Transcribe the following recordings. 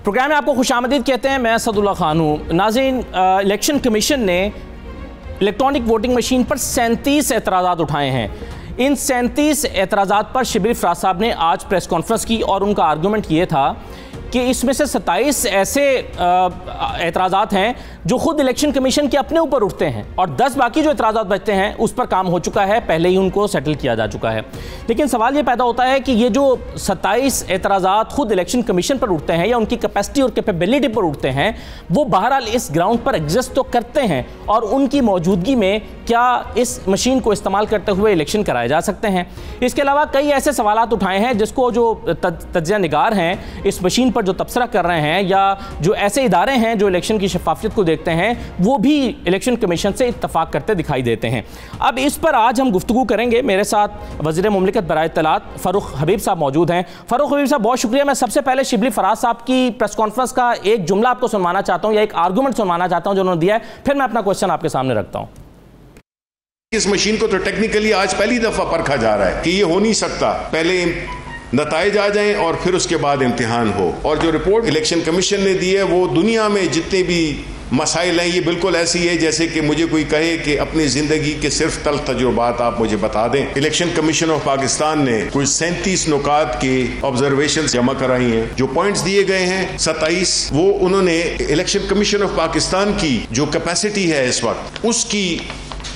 Programme में आपको खुशामदीद कहते हैं। मैं असदुल्ला खान हूँ। नाज़रीन, इलेक्शन कमीशन ने इलेक्ट्रॉनिक वोटिंग मशीन पर 37 एतराज़ात उठाए हैं। इन 37 एतराज़ात पर शिबिर फराज साहब ने आज प्रेस कॉन्फ्रेंस की और उनका आर्गूमेंट ये था कि इसमें से 27 ऐसे एतराज़ात हैं जो खुद इलेक्शन कमीशन के अपने ऊपर उठते हैं और 10 बाकी जो एतराज़ात बचते हैं उस पर काम हो चुका है, पहले ही उनको सेटल किया जा चुका है। लेकिन सवाल ये पैदा होता है कि ये जो 27 एतराज़ात खुद इलेक्शन कमीशन पर उठते हैं या उनकी कैपेसिटी और कैपेबिलिटी पर उठते हैं, वो बहरहाल इस ग्राउंड पर एग्जिस्ट तो करते हैं और उनकी मौजूदगी में क्या इस मशीन को इस्तेमाल करते हुए इलेक्शन कराए जा सकते हैं। इसके अलावा कई ऐसे सवालात उठाए हैं जिसको जो तज्ज़िया निगार हैं इस मशीन पर जो तबसरा कर रहे हैं या जो ऐसे इदारे हैं जो इलेक्शन की शफाफियत को देखते हैं, वो भी इलेक्शन कमीशन से इत्तफाक करते दिखाई देते हैं। अब इस पर आज हम गुफ्तगू करेंगे। मेरे साथ वज़ीर मुमलिकत बराए इत्तलात फ़ारूक हबीब साहब मौजूद हैं। फ़ारूक हबीब साहब, बहुत शुक्रिया। मैं सबसे पहले शिबली फराज साहब की प्रेस कॉन्फ्रेंस का एक जुमला आपको सुनवाना चाहता हूँ या एक आर्गूमेंट सुनवाना चाहता हूँ जो उन्होंने दिया है, फिर मैं अपना क्वेश्चन आपके सामने रखता हूँ। इस मशीन को तो टेक्निकली आज पहली दफा परखा जा रहा है कि ये हो नहीं सकता, पहले नताइज आ जाएं और फिर उसके बाद इम्तिहान हो। और जो रिपोर्ट इलेक्शन कमीशन ने दी है वो दुनिया में जितने भी मसाइल हैं ये बिल्कुल ऐसी है जैसे कि मुझे कोई कहे कि अपनी जिंदगी के सिर्फ तल्ख तजुर्बात आप मुझे बता दें। इलेक्शन कमीशन ऑफ पाकिस्तान ने कुछ 37 नुकात की ऑब्जर्वेशन जमा कराई हैं। जो पॉइंट्स दिए गए हैं 27, वो उन्होंने इलेक्शन कमीशन ऑफ पाकिस्तान की जो कैपेसिटी है इस वक्त उसकी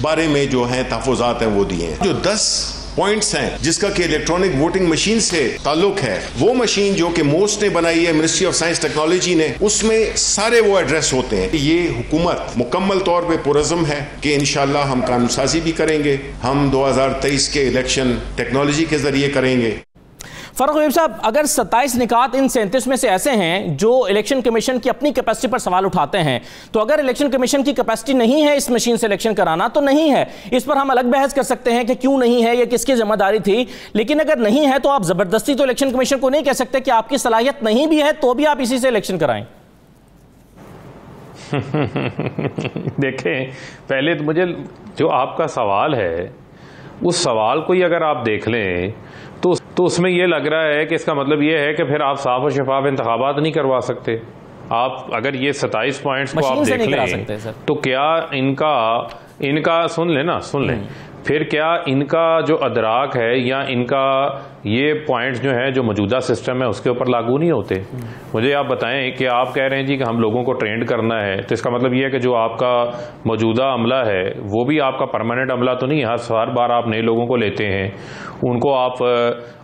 बारे में जो है तहफ़्फ़ुज़ात हैं वो दिए हैं। जो 10 पॉइंट्स हैं जिसका कि इलेक्ट्रॉनिक वोटिंग मशीन से ताल्लुक है, वो मशीन जो कि मोस्ट ने बनाई है, मिनिस्ट्री ऑफ साइंस टेक्नोलॉजी ने, उसमें सारे वो एड्रेस होते हैं। ये हुकूमत मुकम्मल तौर पे पुरज़म है कि इंशाअल्लाह हम कानून साजी भी करेंगे। हम 2023 के इलेक्शन टेक्नोलॉजी के जरिए करेंगे। फ़ारूक हबीब साहब, अगर 27 निकात इन 37 में से ऐसे हैं जो इलेक्शन कमीशन की अपनी कैपेसिटी पर सवाल उठाते हैं, तो अगर इलेक्शन कमीशन की कैपेसिटी नहीं है इस मशीन से इलेक्शन कराना तो नहीं है। इस पर हम अलग बहस कर सकते हैं कि क्यों नहीं है, ये किसकी जिम्मेदारी थी। लेकिन अगर नहीं है तो आप ज़बरदस्ती तो इलेक्शन कमीशन को नहीं कह सकते कि आपकी सलाहियत नहीं भी है तो भी आप इसी से इलेक्शन कराएं। देखें, पहले तो मुझे जो आपका सवाल है उस सवाल को ही अगर आप देख लें तो उसमें यह लग रहा है कि इसका मतलब यह है कि फिर आप साफ और शफाफ इंतखाबात नहीं करवा सकते। आप अगर ये 27 पॉइंट्स को आप देख लें तो क्या इनका सुन लें फिर क्या इनका जो अदराक है या इनका ये पॉइंट्स जो है जो मौजूदा सिस्टम है उसके ऊपर लागू नहीं होते। मुझे आप बताएं कि आप कह रहे हैं जी कि हम लोगों को ट्रेंड करना है, तो इसका मतलब ये है कि जो आपका मौजूदा अमला है वो भी आपका परमानेंट अमला तो नहीं है। हर बार आप नए लोगों को लेते हैं, उनको आप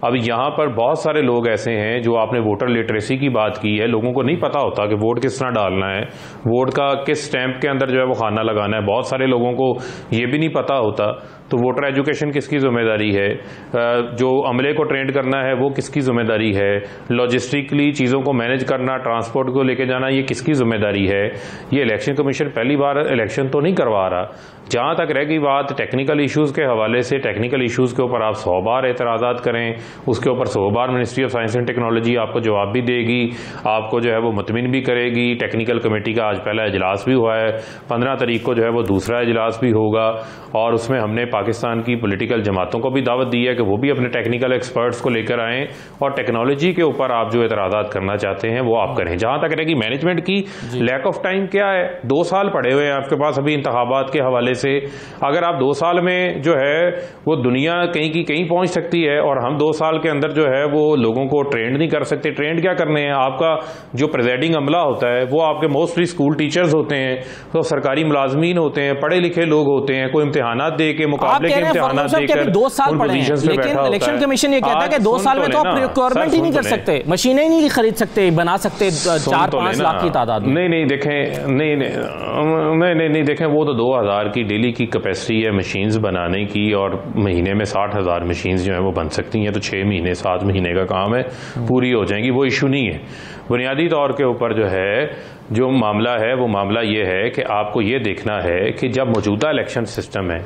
अब यहाँ पर बहुत सारे लोग ऐसे हैं जो आपने वोटर लिटरेसी की बात की है, लोगों को नहीं पता होता कि वोट किस तरह डालना है, वोट का किस स्टैंप के अंदर जो है वो खाना लगाना है। बहुत सारे लोगों को ये भी नहीं पता होता। तो वोटर एजुकेशन किसकी जिम्मेदारी है, जो अमले को ट्रेंड करना है वो किसकी जिम्मेदारी है, लॉजिस्टिकली चीज़ों को मैनेज करना, ट्रांसपोर्ट को लेके जाना, ये किसकी जिम्मेदारी है। ये इलेक्शन कमीशन पहली बार इलेक्शन तो नहीं करवा रहा। जहाँ तक रह गई बात टेक्निकल इश्यूज़ के हवाले से, टेक्निकल इश्यूज़ के ऊपर आप 100 बार एतराज़ात करें, उसके ऊपर 100 बार ministry of science and technology आपको जवाब भी देगी, आपको जो है वो मुतमिन भी करेगी। टेक्निकल कमेटी का आज पहला इजलास भी हुआ है, 15 तारीख को जो है वो दूसरा इजलास भी होगा और उसमें हमने पाकिस्तान की पॉलिटिकल जमातों को भी दावत दी है कि वो भी अपने टेक्निकल एक्सपर्ट्स को लेकर आएँ और टेक्नोलॉजी के ऊपर आप जो एतराज़ात करना चाहते हैं वो आप करें। जहाँ तक रहेगी मैनेजमेंट की, लैक ऑफ टाइम क्या है, 2 साल पड़े हुए हैं आपके पास अभी इंतखाबात के हवाले से। अगर आप 2 साल में जो है वो दुनिया कहीं की कहीं पहुंच सकती है और हम 2 साल के अंदर जो है वो लोगों को ट्रेंड नहीं कर सकते। ट्रेंड क्या करने हैं, आपका जो प्रेजाइडिंग अमला होता है वो आपके मोस्टली स्कूल टीचर्स होते हैं, तो सरकारी मुलाजमीन होते हैं, पढ़े लिखे लोग होते हैं, कोई इम्तिहानात दे के मुकाबले के इम्तिहानात देकर 2 साल पड़े हैं। लेकिन इलेक्शन कमीशन ये कहता है कि 2 साल में तो आप रिक्वायरमेंट ही नहीं कर सकते, मशीनें ही नहीं खरीद सकते, बना सकते 4-5 लाख की तादाद में। नहीं देखें, नहीं देखें, वो तो 2000 की डेली की कैपेसिटी है मशीन्स बनाने की और महीने में 60,000 मशीन्स जो है वो बन सकती हैं, तो 6 महीने 7 महीने का काम है, पूरी हो जाएंगी, वो इशू नहीं है। बुनियादी तौर के ऊपर जो है जो मामला है वो मामला ये है कि आपको ये देखना है कि जब मौजूदा इलेक्शन सिस्टम है,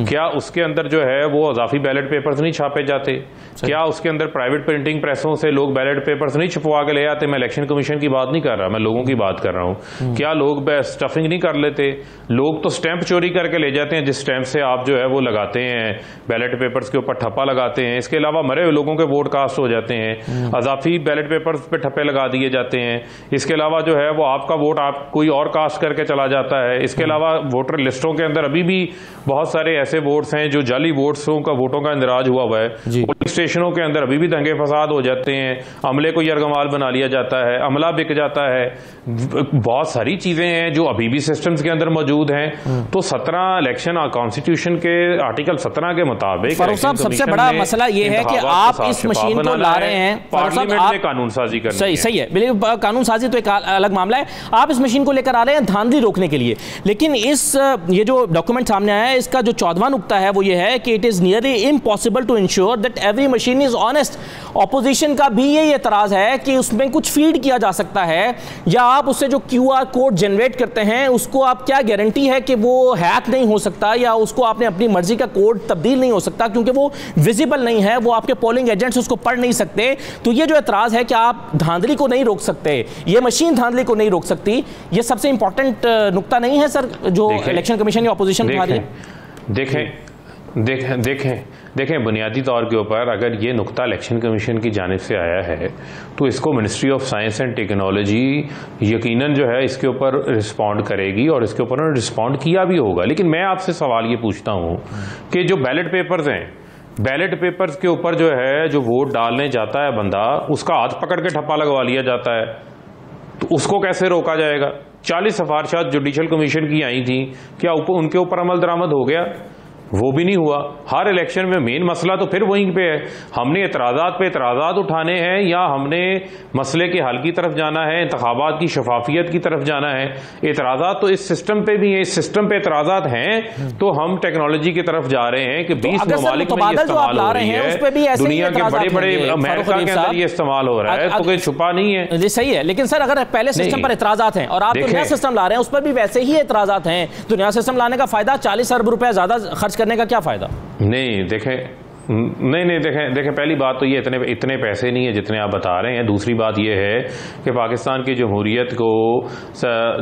क्या उसके अंदर जो है वो अजाफी बैलेट पेपर्स नहीं छापे जाते? क्या उसके अंदर प्राइवेट प्रिंटिंग प्रेसों से लोग बैलेट पेपर्स नहीं छपवा के ले आते? मैं इलेक्शन कमीशन की बात नहीं कर रहा, मैं लोगों की बात कर रहा हूँ। क्या लोग स्टफिंग नहीं कर लेते? लोग तो स्टैंप चोरी करके ले जाते हैं, जिस स्टैंप से आप जो है वो लगाते हैं बैलेट पेपर्स के ऊपर ठप्पा लगाते हैं। इसके अलावा मरे हुए लोगों के वोट कास्ट हो जाते हैं, अजाफी बैलेट पेपर्स पे ठप्पे लगा दिए जाते हैं। इसके अलावा जो है वो आपका वोट आप कोई और कास्ट करके चला जाता है। इसके अलावा वोटर लिस्टों के अंदर अभी भी बहुत सारे ऐसे वोट्स हैं जो जाली वोट्सों का वोटों का इंदराज हुआ हुआ है। पोलिंग स्टेशनों के अंदर अभी भी दंगे फसाद हो जाते हैं, अमले को यरगमाल बना लिया जाता है, अमला बिक जाता है। बहुत सारी चीजें हैं जो अभी भी सिस्टम्स के अंदर मौजूद हैं। तो 17 इलेक्शन कॉन्स्टिट्यूशन के आर्टिकल 17 के मुताबिक फारूक साहब सबसे बड़ा मसला ये है कि आप इस मशीन को ला रहे हैं, पार्लियामेंट में कानून साजी करनी है। सही है, बिल्कुल कानून साजी तो एक अलग मामला है। आप इस मशीन को लेकर आ रहे हैं धांधली रोकने के लिए, लेकिन ये जो डॉक्यूमेंट सामने आया है इसका जो 14वां नुक्ता है वो ये है कि it is nearly impossible to ensure that every machine is honest. Opposition का भी ये एतराज है कि उसमें कुछ फीड किया जा सकता है, या आप उससे जो QR कोड जनरेट करते हैं उसको आप क्या गारंटी है कि वो हैक नहीं हो सकता, या उसको आपने अपनी मर्जी का कोड तब्दील नहीं हो सकता क्योंकि वो विजिबल नहीं है, वो आपके पोलिंग एजेंट्स उसको पढ़ नहीं सकते। तो ये जो एतराज है कि आप धांधली को नहीं रोक सकते, ये मशीन धांधली को नहीं रोक सकती, ये सबसे इंपॉर्टेंट नुक्ता नहीं है सर जो इलेक्शन कमीशन की ऑपोजिशन उठा रही है? देखें बुनियादी तौर के ऊपर अगर ये नुक्ता इलेक्शन कमीशन की जानिब से आया है तो इसको ministry of science and technology यकीनन जो है इसके ऊपर रिस्पॉन्ड करेगी, और इसके ऊपर रिस्पॉन्ड किया भी होगा। लेकिन मैं आपसे सवाल ये पूछता हूँ कि जो बैलेट पेपर्स हैं, बैलेट पेपर्स के ऊपर जो है जो वोट डालने जाता है बंदा, उसका हाथ पकड़ के ठप्पा लगवा लिया जाता है, तो उसको कैसे रोका जाएगा? 40 सिफारिशात जुडिशल कमीशन की आई थी, क्या उनके ऊपर अमल दरामद हो गया? वो भी नहीं हुआ। हर इलेक्शन में मेन मसला तो फिर वहीं पे है, हमने एतराज़ात पे एतराज़ात उठाने हैं या हमने मसले के हल की तरफ जाना है, इंतखाबात की शफाफियत की तरफ जाना है। एतराज़ात तो इस सिस्टम पे भी है, इस सिस्टम पे एतराज़ात हैं तो हम टेक्नोलॉजी की तरफ जा रहे हैं कि 20 ममालिक में ये इस्तेमाल हो रही है, दुनिया के बड़े बड़े अमेरिका के अंदर ये इस्तेमाल हो रहा है, तो कोई छुपा नहीं है। सही है, लेकिन सर अगर पहले सिस्टम पर एतराज़ात हैं और आप नया सिस्टम ला रहे हैं उस पर भी वैसे ही एतराज़ात हैं, तो नया सिस्टम लाने का फायदा 40 अरब रुपए ज्यादा खर्च करने का क्या फायदा? नहीं देखें पहली बात तो ये इतने पैसे नहीं है जितने आप बता रहे हैं। दूसरी बात ये है कि पाकिस्तान की जमहूरियत को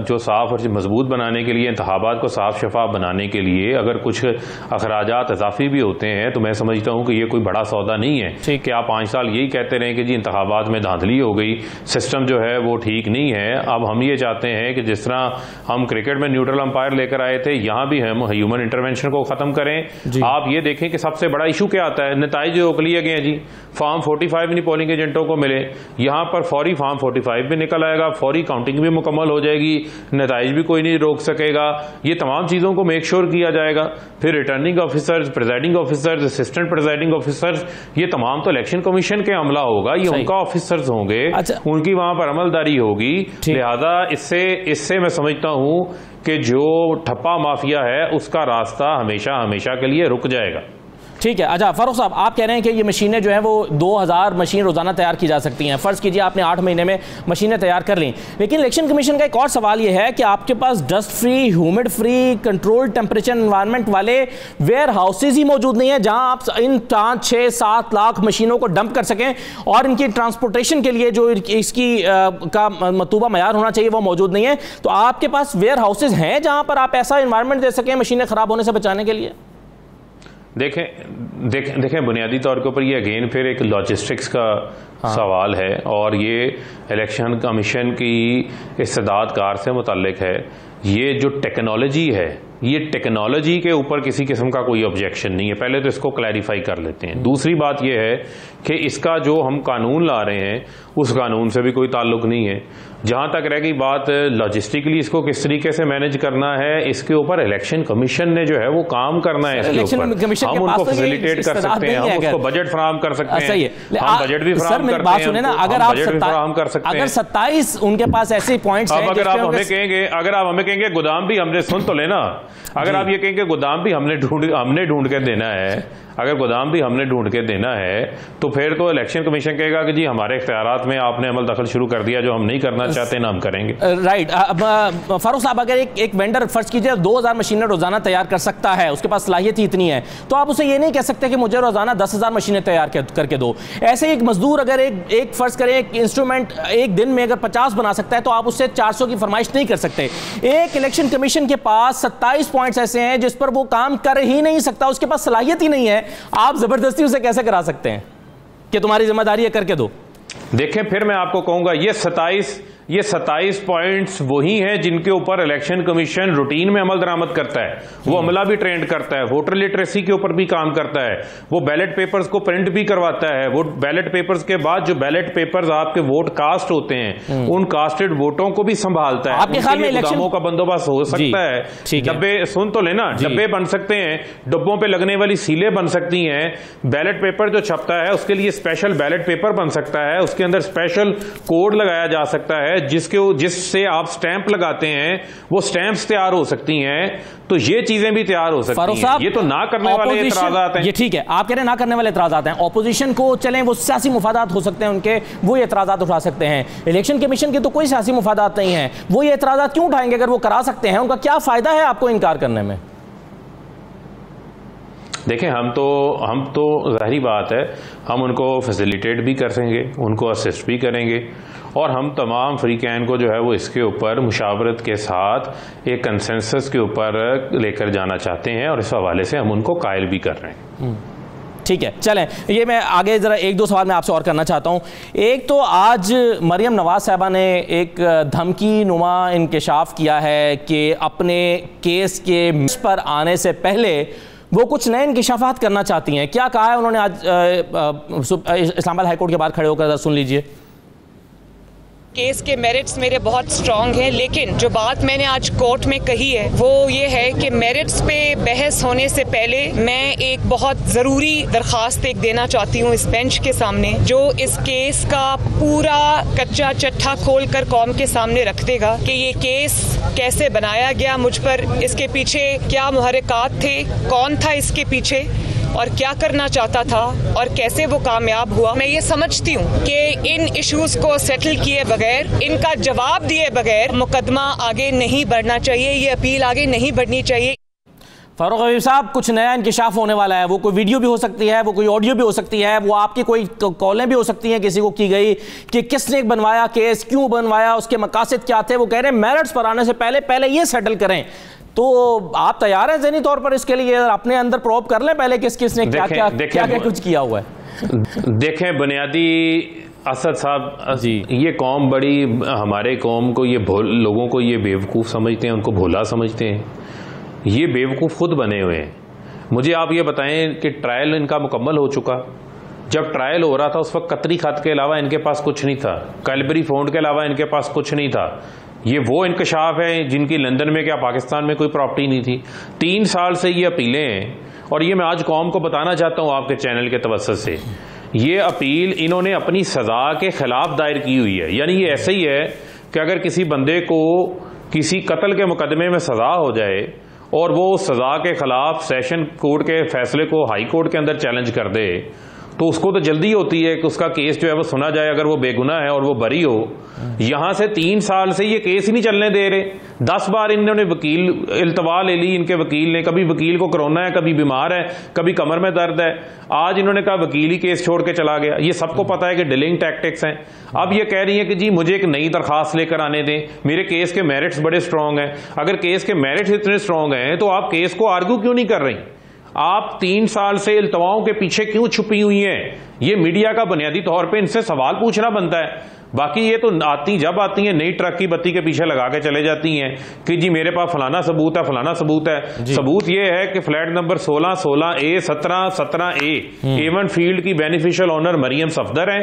जो साफ और मजबूत बनाने के लिए, इंतखाबात को साफ शफाफ बनाने के लिए अगर कुछ अखराजात इजाफी भी होते हैं तो मैं समझता हूँ कि ये कोई बड़ा सौदा नहीं है कि आप 5 साल यही कहते रहें कि जी इंतखाबात में धांधली हो गई, सिस्टम जो है वो ठीक नहीं है। अब हम ये चाहते हैं कि जिस तरह हम क्रिकेट में न्यूट्रल अंपायर लेकर आए थे, यहाँ भी हम ह्यूमन इंटरवेंशन को खत्म करें। आप ये देखें कि सबसे बड़ा इशू क्या है, नताइज रोक लिए गए जी, फॉर्म 45 नहीं पोलिंग एजेंटों को मिले, यहां पर फौरी फॉर्म 45 भी निकल आएगा, फौरी काउंटिंग भी मुकम्मल हो जाएगी, नताइज भी कोई नहीं रोक सकेगा। ये तमाम चीजों को मेक श्योर किया जाएगा। फिर returning officers, presiding officers, assistant presiding officers, ये तमाम तो इलेक्शन कमीशन के अमला होगा, ये उनका ऑफिसर्स होंगे, उनकी वहां पर अमलदारी होगी। लिहाजा इससे मैं समझता हूं कि जो ठप्पा माफिया है उसका रास्ता हमेशा हमेशा के लिए रुक जाएगा। ठीक है। अच्छा फारूक साहब, आप कह रहे हैं कि ये मशीनें जो हैं वो 2000 मशीन रोजाना तैयार की जा सकती हैं। फर्ज कीजिए आपने 8 महीने में मशीनें तैयार कर ली, लेकिन इलेक्शन कमीशन का एक और सवाल ये है कि आपके पास dust free, humid free, controlled temperature environment वाले वेयर हाउसेज ही मौजूद नहीं है जहां आप इन 5, 6, 7 लाख मशीनों को डंप कर सकें और इनकी ट्रांसपोर्टेशन के लिए जो इसकी का मतलूबा मयार होना चाहिए वो मौजूद नहीं है। तो आपके पास वेयर हाउसेज हैं जहां पर आप ऐसा एनवायरनमेंट दे सकें मशीनें खराब होने से बचाने के लिए? देखें बुनियादी तौर के ऊपर ये अगेन फिर एक लॉजिस्टिक्स का सवाल है और ये इलेक्शन कमीशन की इस्तेदाद कार से मुताल्लिक है। ये जो टेक्नोलॉजी है, ये टेक्नोलॉजी के ऊपर किसी किस्म का कोई ऑब्जेक्शन नहीं है, पहले तो इसको क्लैरिफाई कर लेते हैं। दूसरी बात यह है कि इसका जो हम कानून ला रहे हैं उस कानून से भी कोई ताल्लुक नहीं है। जहां तक रह गई बात लॉजिस्टिकली इसको किस तरीके से मैनेज करना है, इसके ऊपर इलेक्शन कमीशन ने जो है वो काम करना है। इसके ऊपर हम उनको फैसिलिटेट कर सकते हैं, हम उसको बजट फराहम कर सकते हैं, हम बजट भी फराहम करते हैं, अगर आप फराहम कर सकते हैं। अगर 27 उनके पास ऐसे पॉइंट्स हैं, अगर आप हमें कहेंगे गोदाम भी हमने सुन तो लेना, अगर आप ये कहें कि गोदाम भी हमने ढूंढ के देना है, अगर गोदाम भी हमने ढूंढ के देना है, तो फिर तो इलेक्शन कमीशन कहेगा कि जी हमारे इख्तियारात में आपने अमल दखल शुरू कर दिया, जो हम नहीं करना चाहते ना हम करेंगे। राइट। फारूक साहब, अगर एक वेंडर फर्ज कीजिए 2000 मशीनें रोजाना तैयार कर सकता है, उसके पास सलाहियत ही इतनी है, तो आप उसे ये नहीं कह सकते कि मुझे रोजाना 10,000 मशीनें तैयार करके दो। ऐसे एक मजदूर अगर एक फर्ज करें एक इंस्ट्रूमेंट एक दिन में अगर 50 बना सकता है, तो आप उससे 400 की फरमाइश नहीं कर सकते। एक इलेक्शन कमीशन के पास 27 पॉइंट्स ऐसे हैं जिस पर वो काम कर ही नहीं सकता, उसके पास सलाहियत ही नहीं है, आप जबरदस्ती उसे कैसे करा सकते हैं कि तुम्हारी जिम्मेदारी है करके दो? देखें, फिर मैं आपको कहूंगा ये 27 पॉइंट्स वही हैं जिनके ऊपर इलेक्शन कमीशन रूटीन में अमल दरामद करता है। वो अमला भी ट्रेंड करता है, वोटर लिटरेसी के ऊपर भी काम करता है, वो बैलेट पेपर्स को प्रिंट भी करवाता है, वो बैलेट पेपर्स के बाद जो बैलेट पेपर्स आपके वोट कास्ट होते हैं उन कास्टेड वोटों को भी संभालता है। आपके ख्याल में इलेक्शन का बंदोबस्त हो सकता है, डब्बे सुन तो लेना, डब्बे बन सकते हैं, डब्बों पे लगने वाली सीलें बन सकती हैं, बैलेट पेपर जो छपता है उसके लिए स्पेशल बैलेट पेपर बन सकता है, उसके अंदर स्पेशल कोड लगाया जा सकता है जिससे आप स्टैंप लगाते हैं वो स्टैंप्स तैयार हो सकती हैं। तो ये चीजें भी तैयार हो सकती हैं। ये तो ना करने वाले एतराज़ात हैं। ये ठीक है, आप कह रहे हैं ना करने वाले एतराज़ात हैं। ऑपोजिशन को चलें, वो सियासी मुफादात हो सकते हैं उनके, वो ये एतराज़ात उठा सकते हैं। इलेक्शन कमीशन के तो कोई सियासी मुफादात नहीं है, वो ये एतराज़ात क्यों उठाएंगे? अगर वो करा सकते हैं, उनका क्या फायदा है आपको इनकार करने में? देखें, हम तो ज़ाहिरी बात है हम उनको फैसिलिटेट भी करेंगे, उनको असिस्ट भी करेंगे, और हम तमाम फ्रीकैन को जो है वो इसके ऊपर मुशावरत के साथ एक कंसेंसस के ऊपर लेकर जाना चाहते हैं, और इस हवाले से हम उनको कायल भी कर रहे हैं। ठीक है, चलें, ये मैं आगे ज़रा एक दो सवाल मैं आपसे और करना चाहता हूँ। एक तो आज मरियम नवाज साहबा ने एक धमकी नुमा इंकशाफ किया है कि अपने केस के पर आने से पहले वो कुछ नए इंकशाफात करना चाहती हैं। क्या कहा है उन्होंने आज इस्लामाबाद हाईकोर्ट के बाहर खड़े होकर? सुन लीजिए। केस के मेरिट्स मेरे बहुत स्ट्रांग हैं, लेकिन जो बात मैंने आज कोर्ट में कही है वो ये है कि मेरिट्स पे बहस होने से पहले मैं एक बहुत ज़रूरी दरख्वास्त एक देना चाहती हूँ इस बेंच के सामने, जो इस केस का पूरा कच्चा चट्टा खोल कर कौम के सामने रख देगा कि ये केस कैसे बनाया गया, मुझ पर इसके पीछे क्या मुहर्रिकात थे, कौन था इसके पीछे और क्या करना चाहता था और कैसे वो कामयाब हुआ। मैं ये समझती हूँ कि इन इश्यूज को सेटल किए बगैर, इनका जवाब दिए बगैर मुकदमा आगे नहीं बढ़ना चाहिए, ये अपील आगे नहीं बढ़नी चाहिए। फारूक हबीब साहब, कुछ नया इंकशाफ होने वाला है, वो कोई वीडियो भी हो सकती है, वो कोई ऑडियो भी हो सकती है, वो आपकी कोई कॉलें भी हो सकती हैं किसी को की गई कि किसने बनवाया केस, क्यों बनवाया, उसके मकासद क्या थे। वो कह रहे हैं मेरिट्स पर आने से पहले ये सेटल करें। तो आप तैयार हैं ज़हनी तौर पर इसके लिए? अपने अंदर प्रोब कर लें पहले किसने क्या कुछ किया हुआ है। देखें, बुनियादी असद साहब जी, ये कौम बड़ी, हमारे कौम को ये लोगों को ये बेवकूफ़ समझते हैं, उनको भोला समझते हैं। ये बेवकूफ़ खुद बने हुए हैं। मुझे आप ये बताएं कि ट्रायल इनका मुकम्मल हो चुका? जब ट्रायल हो रहा था उस वक्त कतरी खत के अलावा इनके पास कुछ नहीं था, कैलबरी फोन के अलावा इनके पास कुछ नहीं था। ये वो इंकशाफ है जिनकी लंदन में क्या पाकिस्तान में कोई प्रॉपर्टी नहीं थी। 3 साल से ये अपीलें हैं, और ये मैं आज कौम को बताना चाहता हूँ आपके चैनल के तवज्जुह से, ये अपील इन्होंने अपनी सज़ा के खिलाफ दायर की हुई है। यानी ये ऐसे ही है कि अगर किसी बंदे को किसी कत्ल के मुकदमे में सज़ा हो जाए और वो सज़ा के खिलाफ सेशन कोर्ट के फैसले को हाई कोर्ट के अंदर चैलेंज कर दे, तो उसको तो जल्दी होती है कि उसका केस जो है वो सुना जाए, अगर वो बेगुनाह है और वो बरी हो। यहां से 3 साल से ये केस ही नहीं चलने दे रहे। 10 बार इन्होंने वकील इल्तवा ले ली, इनके वकील ने, कभी वकील को कोरोना है, कभी बीमार है, कभी कमर में दर्द है। आज इन्होंने कहा वकील ही केस छोड़ के चला गया। ये सबको पता है कि डिलिंग टैक्टिक्स हैं। अब ये कह रही है कि जी मुझे एक नई दरखास्त लेकर आने दें, मेरे केस के मेरिट्स बड़े स्ट्रांग हैं। अगर केस के मेरिट्स इतने स्ट्रांग हैं तो आप केस को आर्ग्यू क्यों नहीं कर रही? आप 3 साल से इल्तवाओं के पीछे क्यों छुपी हुई हैं? ये मीडिया का बुनियादी तौर पे इनसे सवाल पूछना बनता है। बाकी ये तो जब आती हैं नई ट्रक की बत्ती के पीछे लगा के चले जाती हैं कि जी मेरे पास फलाना सबूत है, फलाना सबूत है। सबूत ये है कि flat number 16, 16A, 17, 17A Avenfield की बेनिफिशियल ओनर मरियम सफदर है।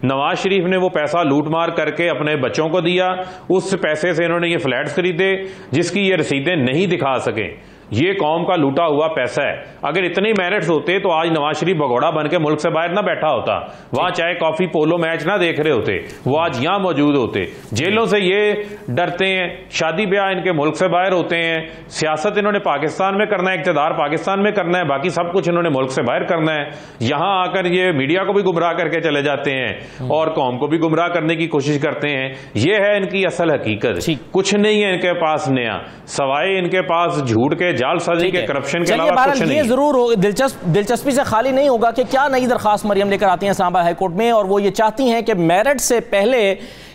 नवाज शरीफ ने वो पैसा लूट मार करके अपने बच्चों को दिया, उस पैसे से इन्होंने ये फ्लैट्स खरीदे जिसकी ये रसीदें नहीं दिखा सके। ये कौम का लूटा हुआ पैसा है। अगर इतने मेरिट्स होते तो आज नवाज शरीफ भगोड़ा बन के मुल्क से बाहर ना बैठा होता, वहां चाय कॉफी पोलो मैच ना देख रहे होते, वो आज यहां मौजूद होते। जेलों से ये डरते हैं, शादी ब्याह इनके मुल्क से बाहर होते हैं, सियासत इन्होंने पाकिस्तान में करना है, इक्तदार पाकिस्तान में करना है, बाकी सब कुछ इन्होंने मुल्क से बाहर करना है। यहां आकर ये मीडिया को भी गुमराह करके चले जाते हैं और कौम को भी गुमराह करने की कोशिश करते हैं। ये है इनकी असल हकीकत, कुछ नहीं है इनके पास नया, सवाए इनके पास झूठ के जाल साजी के करप्शन के अलावा कुछ नहीं। ये जरूर दिलचस्पी से खाली नहीं होगा कि क्या नई दरखास्त मरियम लेकर आती हैं इस्लामाबाद हाईकोर्ट में, और वो ये चाहती हैं कि मेरिट से पहले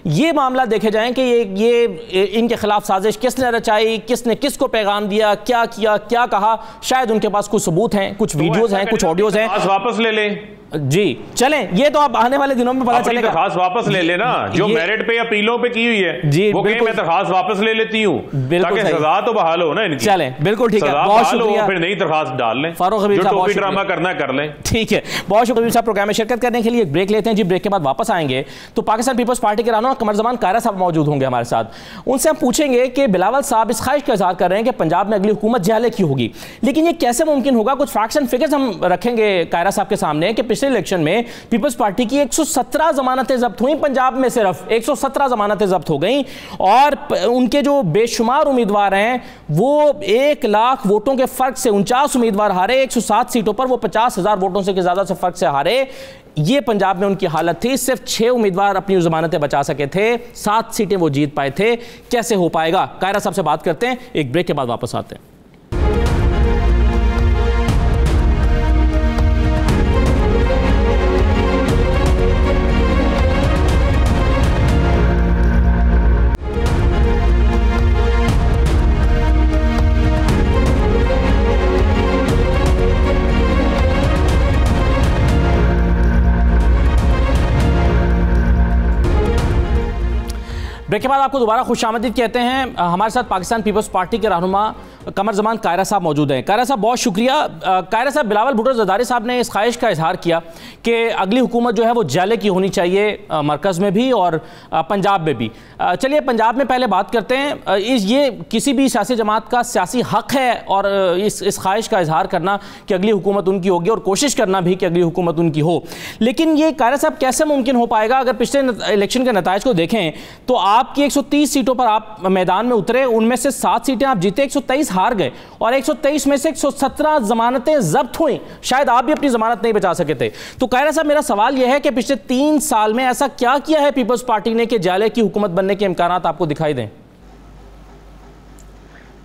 ये मामला देखे जाएं कि ये इनके खिलाफ साजिश किसने रचाई, किसने किसको पैगाम दिया, क्या किया, क्या कहा। शायद उनके पास कुछ सबूत हैं, कुछ वीडियोज हैं, कुछ ऑडियोज हैं, वापस ले लें जी। चलें, ये तो आप आने वाले दिनों में पता चलेगा। दरखास्त वापस ले लेना जो मेरिट पे या अपीलों पे की हुई है जी, वो कहीं मैं दरखास्त वापस ले लेती हूँ ताकि सजा तो बहाल हो ना इनकी। चलें, बिल्कुल ठीक है, बहुत शुक्रिया। फिर नई दरखास्त डाल लें, फारूक हबीब साहब, टोपी ड्रामा करना कर लें। ठीक है, बहुत शुक्रिया साहब प्रोग्राम में शिरकत करने के लिए। एक ब्रेक लेते हैं जी, ब्रेक के बाद वापस आएंगे तो पाकिस्तान पीपल्स पार्टी के रहनुमा कमर जमान कायरा साहब मौजूद होंगे हमारे साथ। उनसे हम पूछेंगे कि बिलावल साहब इस ख्वाहिश का इजहार कर रहे हैं कि पंजाब में अगली हुकूमत जाले की होगी, लेकिन ये कैसे मुमकिन होगा। कुछ फैक्ट्स एंड फिगर्स हम रखेंगे कायरा साहब के सामने कि पिछले इलेक्शन में पीपल्स पार्टी की 117 जमानतें जब्त हुई, पंजाब में सिर्फ 117 जमानतें जब्त हो गई, और उनके जो बेशुमार उम्मीदवार हैं वो 1 लाख वोटों के फर्क से 49 उम्मीदवार हारे, 107 सीटों पर वो 50,000 वोटों से ज्यादा से फर्क से हारे। ये पंजाब में उनकी हालत थी। सिर्फ 6 उम्मीदवार अपनी जमानतें बचा सके थे, 7 सीटें वो जीत पाए थे। कैसे हो पाएगा, कायरा साहब से बात करते हैं, एक ब्रेक के बाद वापस आते हैं। ब्रेक के बाद आपको दोबारा खुशामदीद कहते हैं। हमारे साथ पाकिस्तान पीपल्स पार्टी के रहनुमा कमर जमान कायरा साहब मौजूद हैं। कायरा साहब बहुत शुक्रिया। कायरा साहब, बिलावल भुट्टो ज़रदारी साहब ने इस ख्वाहिश का इजहार किया कि अगली हुकूमत जो है वो जाले की होनी चाहिए, मरकज़ में भी और पंजाब में भी। चलिए पंजाब में पहले बात करते हैं। ये किसी भी सियासी जमात का सियासी हक है और इस ख्वाहिश का इजहार करना कि अगली हुकूमत उनकी होगी और कोशिश करना भी कि अगली हुकूमत उनकी हो, लेकिन ये कायरा साहब कैसे मुमकिन हो पाएगा। अगर पिछले इलेक्शन के नताइज को देखें तो आपकी 130 सीटों पर आप मैदान में उतरे, उनमें से 7 सीटें आप जीते, 123 हार गए और 123 में से 117 जमानतें जब्त हुई। शायद आप भी अपनी जमानत नहीं बचा सके थे। तो कायरा साहब, मेरा सवाल यह है कि पिछले 3 साल में ऐसा क्या किया है पीपल्स पार्टी ने कि जाले की हुकूमत बनने के इम्कानात आपको दिखाई दें?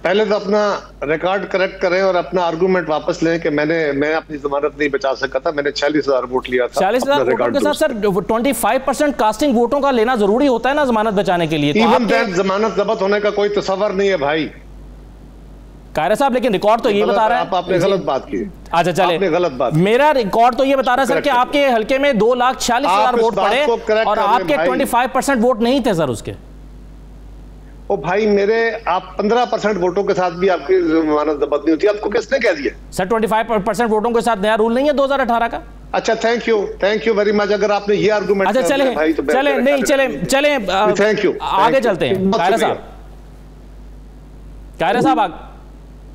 पहले तो अपना रिकॉर्ड करेक्ट करें और अपना आर्गुमेंट वापस लें कि मैं अपनी जमानत नहीं बचा सका था, मैंने 40,000 वोट लिया था। 40,000 वोटों के साथ सर 25% कास्टिंग वोटों का लेना जरूरी होता है ना जमानत बचाने के लिए। इवन दैट जमानत जब्त होने का कोई तस्वर नहीं है भाई कायरा साहब, लेकिन रिकॉर्ड तो ये बता रहा है। आपने गलत बात की। अच्छा चले, गलत बात। मेरा रिकॉर्ड तो ये बता रहा है सर कि आपके हल्के में 2,40,000 वोट पड़े और आपके 25% वोट नहीं थे सर उसके। ओ भाई मेरे, आप 15% वोटों के साथ भी आपकी जमानत जब्त नहीं होती। आपको किसने कह दिया? सर 25% वोटों के साथ नया रूल नहीं है 2018 का। अच्छा, थैंक यू वेरी मच। अगर आपने ये आर्गुमेंट, अच्छा चले थैंक यू, आगे चलते हैं। कायरा साहब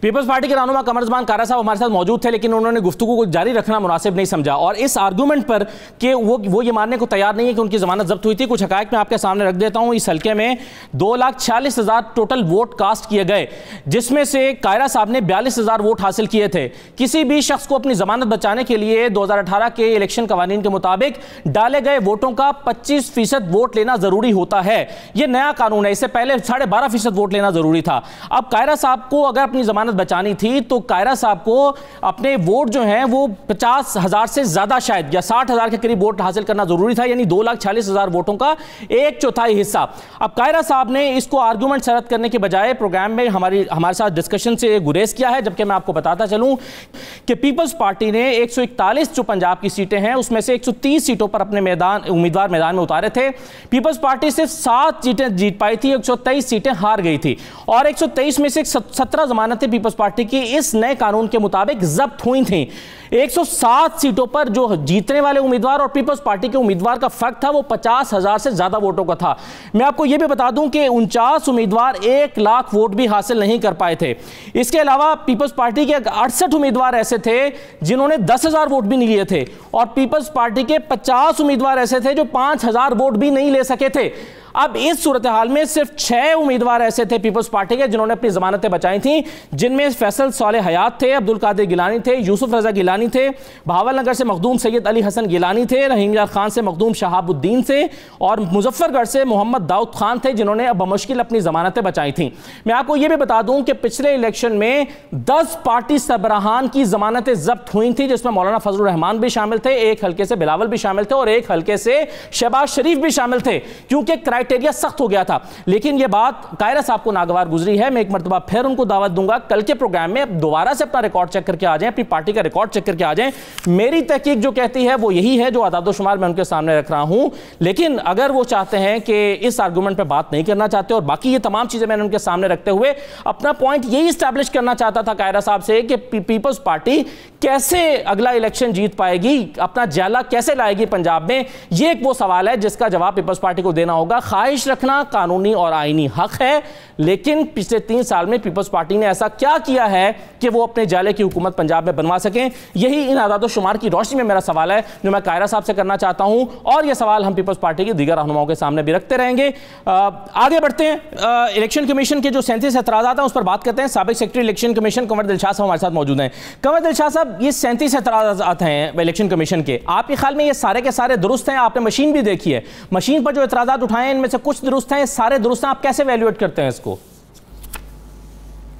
पीपल्स पार्टी के रहनुमा कमर जमान कायरा साहब हमारे साथ मौजूद थे, लेकिन उन्होंने गुफ्तगू को जारी रखना मुनासिब नहीं समझा और इस आर्गूमेंट पर कि वो ये मानने को तैयार नहीं है कि उनकी जमानत जब्त हुई थी। कुछ हकायक मैं आपके सामने रख देता हूं। इस हल्के में 2,40,000 टोटल वोट कास्ट किए गए, जिसमें से कायरा साहब ने 42,000 वोट हासिल किए थे। किसी भी शख्स को अपनी जमानत बचाने के लिए 2018 के इलेक्शन कवानीन के मुताबिक डाले गए वोटों का 25% वोट लेना जरूरी होता है। यह नया कानून है, इससे पहले 12.5% वोट लेना जरूरी था। अब कायरा साहब को अगर अपनी जमानत बचानी थी तो कायरा साहब को अपने वोट जो हैं वो 50,000 से ज्यादा शायद या 60,000 के करीब वोट हासिल करना जरूरी था, यानी 2,40,000 वोटों का 1/4 हिस्सा। अब कायरा साहब ने इसको आर्गुमेंट सरत करने के बजाय प्रोग्राम में हमारे साथ डिस्कशन से गुरेज किया है, जबकि मैं आपको बताता चलूं कि पीपल्स पार्टी ने 141 जो पंजाब की सीटें हैं उसमें से 130 सीटों पर अपने उम्मीदवार मैदान में उतारे थे। पीपल्स पार्टी सिर्फ 7 सीटें जीत पाई थी, 123 सीटें हार गई थी और 123 में से 17 जमानतें पीपल्स पार्टी की इस नए कानून के मुताबिक जब्त हुई थी। 107 सीटों पर जो जीतने वाले उम्मीदवार और पीपल्स पार्टी के उम्मीदवार का फर्क था वो 50,000 से ज्यादा वोटों का था। मैं आपको यह भी बता दूं कि 49 उम्मीदवार 1 लाख वोट भी हासिल नहीं कर पाए थे। इसके अलावा पीपल्स पार्टी के 68 उम्मीदवार ऐसे थे जिन्होंने 10,000 वोट भी नहीं लिए थे और पीपल्स पार्टी के 50 उम्मीदवार ऐसे थे जो 5,000 वोट भी नहीं ले सके थे। अब इस सूरत हाल में सिर्फ 6 उम्मीदवार ऐसे थे पीपल्स पार्टी के जिन्होंने अपनी जमानतें बचाई थी, जिनमें फैसल सालेह हयात थे, अब्दुल कादिर गिलानी थे, यूसुफ रजा गिलानी थे, भावल नगर से मखदूम सैयद अली हसन गिलानी थे, रहीम यार खान से मखदूम शहाबुद्दीन से और मुजफ्फरगढ़ से मोहम्मद दाऊद खान थे जिन्होंने अब बमुश्किल अपनी जमानतें बचाई थी। मैं आपको यह भी बता दूं कि पिछले इलेक्शन में 10 पार्टी सरबराहान की जमानतें जब्त हुई थी, जिसमें मौलाना फजलुर रहमान भी शामिल थे, एक हल्के से बिलावल भी शामिल थे और एक हल्के से शहबाज शरीफ भी शामिल थे, क्योंकि क्राइटेरिया सख्त हो गया था। लेकिन यह बात कायरा साहब को नागवार गुजरी है। मैं एक मरतबा फिर उनको दावत दूंगा कल के प्रोग्राम में दोबारा से अपना रिकॉर्ड चेक करके आ जाएं, अपनी पार्टी का रिकॉर्ड चेक करके आ जाएं। मेरी तहकीक जो कहती है वो यही है, जो आदादोशुमार मैं उनके सामने रख रहा हूं। लेकिन अगर वो चाहते हैं कि इस आर्गूमेंट पर बात नहीं करना चाहते और बाकी ये तमाम चीजें मैंने उनके सामने रखते हुए अपना पॉइंट यही स्टैब्लिश करना चाहता था कायरा साहब से कि पीपल्स पार्टी कैसे अगला इलेक्शन जीत पाएगी, अपना जाला कैसे लाएगी पंजाब में, ये एक वो सवाल है जिसका जवाब पीपल्स पार्टी को देना होगा। ख्वाहिश रखना कानूनी और आईनी हक है, लेकिन पिछले 3 साल में पीपल्स पार्टी ने ऐसा क्या किया है कि वो अपने जाले की हुकूमत पंजाब में बनवा सकें? यही इन आदादो शुमार की रोशनी में मेरा सवाल है जो मैं कायरा साहब से करना चाहता हूं और यह सवाल हम पीपल्स पार्टी के दीगर रहनुमाओं के सामने भी रखते रहेंगे। आगे बढ़ते हैं। इलेक्शन कमीशन के जो 37 एतराज़ात हैं उस पर बात करते हैं। साबिक secretary election commission Kanwar Dilshad साहब हमारे साथ मौजूद हैं। कंवर दिलशाद साहब, ये 37 एतराज़ात हैं इलेक्शन कमीशन के, आपके ख्याल में ये सारे के सारे दुरुस्त हैं? आपने मशीन भी देखी है, मशीन पर जो एतराज़ात उठाए हैं इनमें से कुछ दुरुस्त हैं, सारे दुरुस्त हैं, आप कैसे वैल्यूएट करते हैं इसको?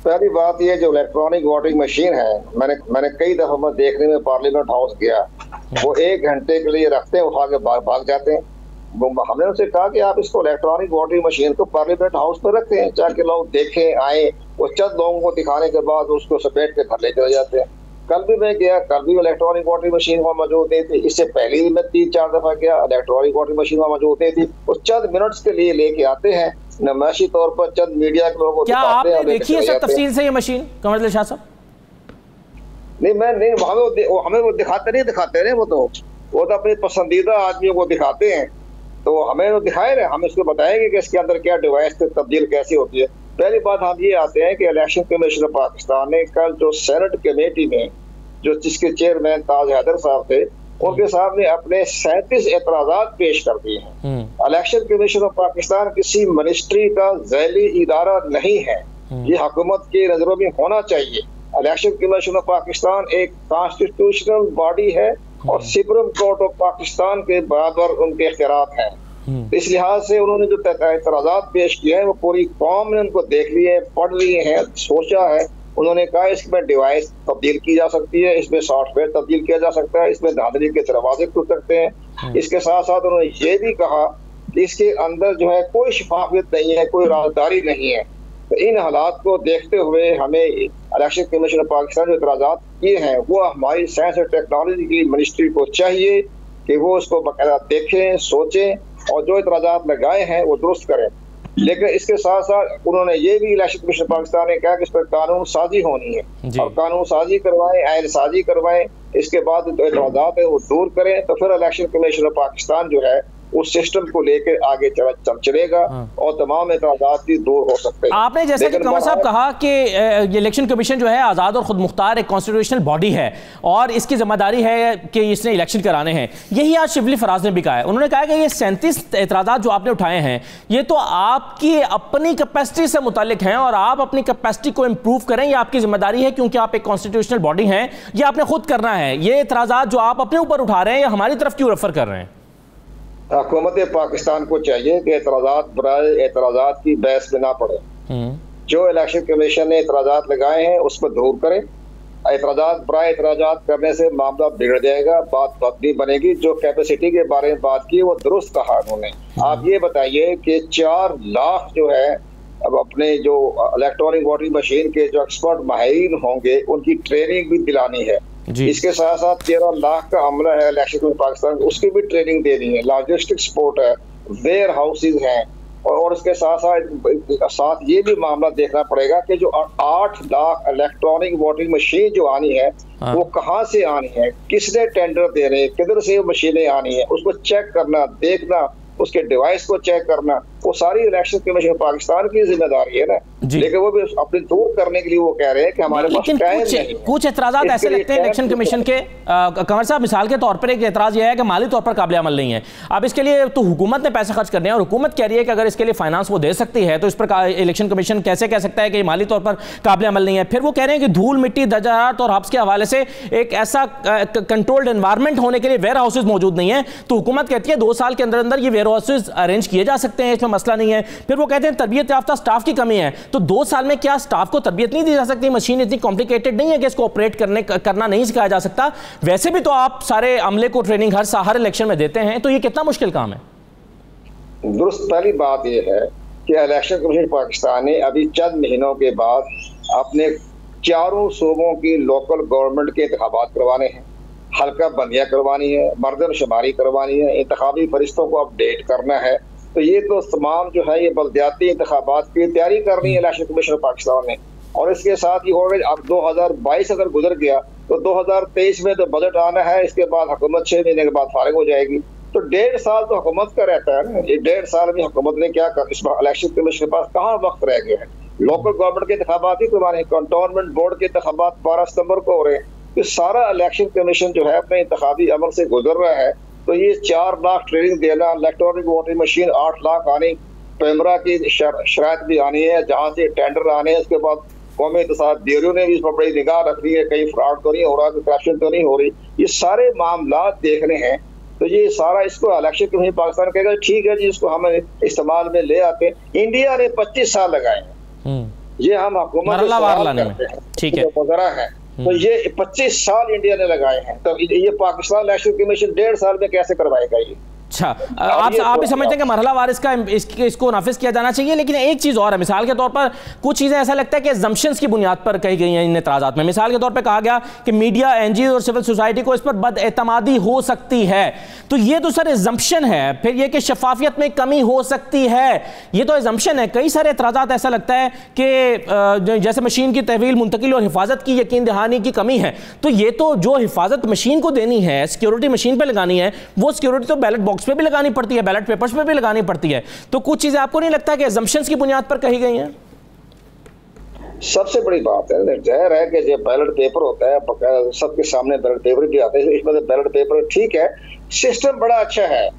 पहली बात ये जो इलेक्ट्रॉनिक वोटिंग मशीन है, मैंने कई दफा मैं देखने में पार्लियामेंट हाउस गया, वो 1 घंटे के लिए रखते हैं, उठा के भाग जाते हैं। हमने उनसे कहा कि आप इसको इलेक्ट्रॉनिक वोटिंग मशीन को पार्लियामेंट हाउस पर रखते हैं ताकि लोग देखें, आए, वो चंद लोगों को दिखाने के बाद उसको समेट के घर ले चले जाते हैं। कल भी मैं गया, कल भी इलेक्ट्रॉनिक वोटिंग मशीन वहाँ मौजूद नहीं थी, इससे पहले भी मैं 3-4 दफा गया, इलेक्ट्रॉनिक वोटिंग मशीन वहाँ मौजूद नहीं थी। वो चंद मिनट्स के लिए लेके आते हैं, नमाशी तौर पर चंद मीडिया के लोगों को क्या आपने देखी है सर तफसील से ये मशीन कंवर दिलशाद साहब? नहीं, मैं नहीं, हमें वो दिखाते नहीं, वो तो अपने पसंदीदा आदमियों को दिखाते हैं, तो हमें तो दिखाए रहे, हम इसको बताएंगे कि इसके अंदर क्या डिवाइस तब्दील कैसी होती है। पहली बात हम ये आते हैं कि इलेक्शन कमीशन ऑफ पाकिस्तान ने कल जो सेनेट कमेटी में जो जिसके चेयरमैन ताज हैदर साहब थे, उनके सामने अपने 37 एतराज़ात पेश कर दिए हैं। इलेक्शन कमीशन ऑफ पाकिस्तान किसी मिनिस्ट्री का ज़ैली इदारा नहीं है, ये हुकूमत के नजरों में होना चाहिए। इलेक्शन कमीशन ऑफ पाकिस्तान एक कॉन्स्टिट्यूशनल बॉडी है और सुप्रीम कोर्ट ऑफ पाकिस्तान के बराबर उनके इख्तियारात हैं। इस लिहाज से उन्होंने जो एतराज़ात पेश किए हैं वो पूरी कौम ने उनको देख लिए, पढ़ लिए हैं, सोचा है। उन्होंने कहा इसमें डिवाइस तब्दील की जा सकती है, इसमें सॉफ्टवेयर तब्दील किया जा सकता है, इसमें धांधली के दरवाजे खुल सकते हैं। इसके साथ साथ उन्होंने ये भी कहा कि इसके अंदर जो है कोई शफाफियत नहीं है, कोई राजदारी नहीं है। तो इन हालात को देखते हुए हमें इलेक्शन कमीशन ऑफ पाकिस्तान जो एतराज़ात किए हैं वो हमारी साइंस और टेक्नोलॉजी की मिनिस्ट्री को चाहिए कि वो उसको बाकायदा देखें, सोचें और जो एतराज़ात लगाए हैं वो दुरुस्त करें। लेकिन इसके साथ साथ उन्होंने ये भी इलेक्शन कमीशन पाकिस्तान ने कहा कि इस पर कानून साजी होनी है और कानून साजी करवाएं, आयन साजी करवाएं, इसके बाद जो एतराज़ात है वो दूर करें, तो फिर इलेक्शन कमीशन ऑफ पाकिस्तान जो है उस सिस्टम को लेकर आगे चलेगा और तमाम एतराज़ात भी दूर हो सकते हैं। आपने जैसे कि कंवर साहब कहा कि ये इलेक्शन कमीशन जो है आज़ाद और खुद मुख्तार एक कॉन्स्टिट्यूशनल बॉडी है और इसकी जिम्मेदारी है कि इसने इलेक्शन कराने हैं। यही आज शिबली फराज ने भी कहा है। उन्होंने कहा कि ये 37 एतराज़ात जो आपने उठाए हैं ये तो आपकी अपनी कैपेसिटी से मुतालिक हैं और आप अपनी कैपेसिटी को इम्प्रूव करें, ये आपकी जिम्मेदारी है क्योंकि आप एक कॉन्स्टिट्यूशनल बॉडी हैं, ये आपने खुद करना है। ये एतराज़ात जो आप अपने ऊपर उठा रहे हैं ये हमारी तरफ क्यों रेफर कर रहे हैं? हुकूमत पाकिस्तान को चाहिए कि एतराज़ात बराए एतराज़ात की बहस में ना पड़े। जो इलेक्शन कमीशन ने एतराज़ात लगाए हैं उस पर दूर करें। एतराज़ात बराए एतराज़ात करने से मामला बिगड़ जाएगा, बात नहीं बनेगी। जो कैपेसिटी के बारे में बात की वो दुरुस्त कहा उन्होंने। आप ये बताइए कि 4 लाख जो है अब अपने जो इलेक्ट्रॉनिक वोटिंग मशीन के जो एक्सपर्ट माहिरीन होंगे उनकी ट्रेनिंग भी दिलानी है। इसके साथ साथ 13 लाख का अमला है इलेक्शन पाकिस्तान, उसकी भी ट्रेनिंग देनी है। लॉजिस्टिक सपोर्ट है, वेयर हाउसेज हैं, और उसके साथ ये भी मामला देखना पड़ेगा कि जो 8 लाख इलेक्ट्रॉनिक वोटिंग मशीन जो आनी है वो कहाँ से आनी है, किसने टेंडर दे रहे हैं, किधर से वो मशीनें आनी है, उसको चेक करना, देखना, उसके डिवाइस को चेक करना, वो सारी इलेक्शन कमीशन पाकिस्तान की जिम्मेदारी है ना। लेकिन वो भी अपने दूर करने के लिए वो कह रहे हैं कि हमारे पास टाइम नहीं। कुछ एतराज़ात ऐसे लगते हैं इलेक्शन कमीशन के, कंवर साहब, मिसाल के तौर पर एक एतराज़ यह है कि माली तौर पर काबिल अमल नहीं है। अब इसके लिए तो हुकूमत ने पैसे खर्च करने हैं और हुकूमत कह रही है कि अगर इसके लिए फाइनेंस वो दे सकती है तो इस पर इलेक्शन कमीशन कैसे कह सकता है कि माली तौर पर काबिल अमल नहीं है। फिर वो कह रहे हैं कि धूल मिट्टी दर्जात और हब्स के हवाले से एक ऐसा कंट्रोल्ड एनवायरनमेंट होने के लिए वेयर हाउसेज मौजूद नहीं है, तो हुकूमत कहती है 2 साल के अंदर अंदर ये वेयर हाउसेज अरेंज किए जा सकते हैं, इसमें मसला नहीं है। फिर वो कहते हैं तरबियत याफ्ता स्टाफ की कमी है, तो 2 साल में क्या स्टाफ को तरबियत नहीं दी जा सकती? मशीन इतनी कॉम्प्लिकेटेड नहीं है कि इसको ऑपरेट करना नहीं सिखाया जा सकता। वैसे भी तो आप सारे अमले को ट्रेनिंग हर इलेक्शन में देते हैं, तो ये कितना मुश्किल काम है? दुरुस्त। पहली बात यह है कि इलेक्शन कमीशन पाकिस्तान ने अभी चंद महीनों के बाद अपने 4 सूबों की लोकल गवर्नमेंट के इंतखाबात करवाने हैं, हल्का बंदियां करवानी है, मर्दमशुमारी करवानी है, इंतखाबी फरिश्तों को अपडेट करना है। तो ये तो तमाम जो है ये बल्दियाती इंतखाबात की तैयारी करनी है इलेक्शन कमीशन पाकिस्तान ने। और इसके साथ ही हो गए, अब 2022 अगर गुजर गया तो 2023 में तो बजट आना है, इसके बाद हुकूमत 6 महीने के बाद फारिग हो जाएगी। तो 1.5 साल तो हुकूमत का रहता है ना। ये 1.5 साल में हुकूमत ने क्या कर, इस इलेक्शन कमीशन के पास कहाँ वक्त रह गया है? लोकल गवर्नमेंट के इंतखाबात ही करवाने, कंटोनमेंट बोर्ड के इंतखाबात 12 सितंबर को हो रहे हैं। तो सारा इलेक्शन कमीशन जो है अपने इंतखाबी अमल से गुजर रहा है। तो ये 4 लाख ट्रेनिंग देना, इलेक्ट्रॉनिक वोटिंग मशीन 8 लाख आनी, पैमरा की शराइत भी आनी है, जहाँ से टेंडर आने हैं, उसके बाद कौमी इत्तेसाद ब्यूरो ने भी इस पर बड़ी निगाह रखनी है, कहीं फ्रॉड तो नहीं हो रहा, करप्शन तो नहीं हो रही। ये सारे मामला देखने हैं। तो ये सारा इसको इलेक्शन कमीशन पाकिस्तान कहेगा ठीक है जी, इसको हम इस्तेमाल में ले आते हैं। इंडिया ने 25 साल लगाए हैं, ये हम हुकूमत ठीक है है, तो ये 25 साल इंडिया ने लगाए हैं। तो ये पाकिस्तान इलेक्शन कमीशन 1.5 साल में कैसे करवाएगा ये? अच्छा, आप भी समझते हैं कि मरहलावार इसको नाफिज किया जाना चाहिए। लेकिन एक चीज़ और है, मिसाल के तौर पर कुछ चीज़ें ऐसा लगता है कि एजम्पशंस की बुनियाद पर कही गई हैं इन एतराज़ात में। मिसाल के तौर पर कहा गया कि मीडिया, एनजीओ और सिविल सोसाइटी को इस पर बदएतमादी हो सकती है। तो ये तो सर एजम्पशन है। फिर ये कि शफाफियत में कमी हो सकती है, ये तो एजम्पशन है। कई सारे एतराज़ात ऐसा लगता है कि जैसे मशीन की तहवील, मुंतकिल और हिफाजत की यकीन दहानी की कमी है। तो ये तो जो हिफाजत मशीन को देनी है, सिक्योरिटी मशीन पर लगानी है, वो सिक्योरिटी तो बैलेट बॉक्स पे भी लगानी पड़ती है, बैलेट पेपर्स पे भी लगानी पड़ती है। तो कुछ चीजें आपको नहीं लगता कि असम्पशंस की बुनियाद पर कही गई हैं? सबसे बड़ी बात है, जाहिर है कि जब बैलेट पेपर होता है, सबके सामने बैलेट पेपर भी आते हैं, इसमें बैलेट पेपर ठीक है, सिस्टम बड़ा अच्छा है,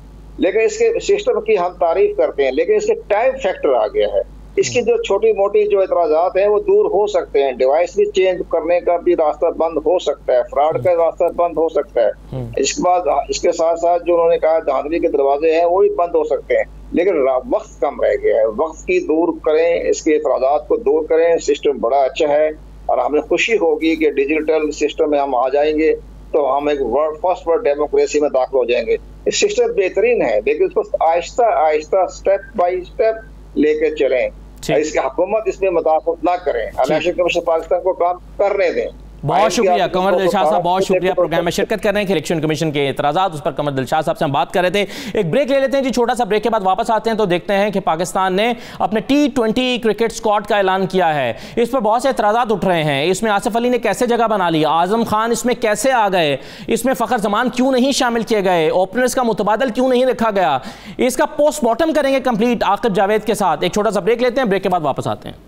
लेकिन इसके सिस्टम की हम तारीफ करते हैं, लेकिन इसके टाइम फैक्टर आ गया है। इसकी जो छोटी मोटी जो एतराज़ात हैं वो दूर हो सकते हैं, डिवाइस भी चेंज करने का भी रास्ता बंद हो सकता है, फ्रॉड का रास्ता बंद हो सकता है। इसके बाद इसके साथ साथ जो उन्होंने कहा धांधली के दरवाजे हैं वो भी बंद हो सकते हैं, लेकिन वक्त कम रह गया है। वक्त की दूर करें, इसके एतराज़ात को दूर करें। सिस्टम बड़ा अच्छा है और हमें खुशी होगी कि डिजिटल सिस्टम में हम आ जाएंगे तो हम एक फर्स्ट वर्ल्ड डेमोक्रेसी में दाखिल हो जाएंगे। इस सिस्टम बेहतरीन है, लेकिन उसको Aahista Aahista step by step लेकर चलें। इसकी हुकूमत इसमें मुदाखलत ना करें, इलेक्शन कमीशन पाकिस्तान को काम करने दें। बहुत शुक्रिया कंवर दिलशाद साहब, बहुत शुक्रिया प्रोग्राम में शिरकत कर रहे हैं कि इलेक्शन कमीशन के एतराज़ात, उस पर कंवर दिलशाद साहब से हम बात कर रहे थे। एक ब्रेक ले लेते हैं जी, छोटा सा ब्रेक के बाद वापस आते हैं तो देखते हैं कि पाकिस्तान ने अपने T20 क्रिकेट स्क्वाड का ऐलान किया है। इस पर बहुत से एतराज़ात उठ रहे हैं। इसमें आसिफ अली ने कैसे जगह बना ली, आजम खान इसमें कैसे आ गए, इसमें फ़खर जमान क्यों नहीं शामिल किए गए, ओपनर्स का मुतबादल क्यों नहीं रखा गया, इसका पोस्टमार्टम करेंगे कंप्लीट आकिब जावेद के साथ। एक छोटा सा ब्रेक लेते हैं, ब्रेक के बाद वापस आते हैं।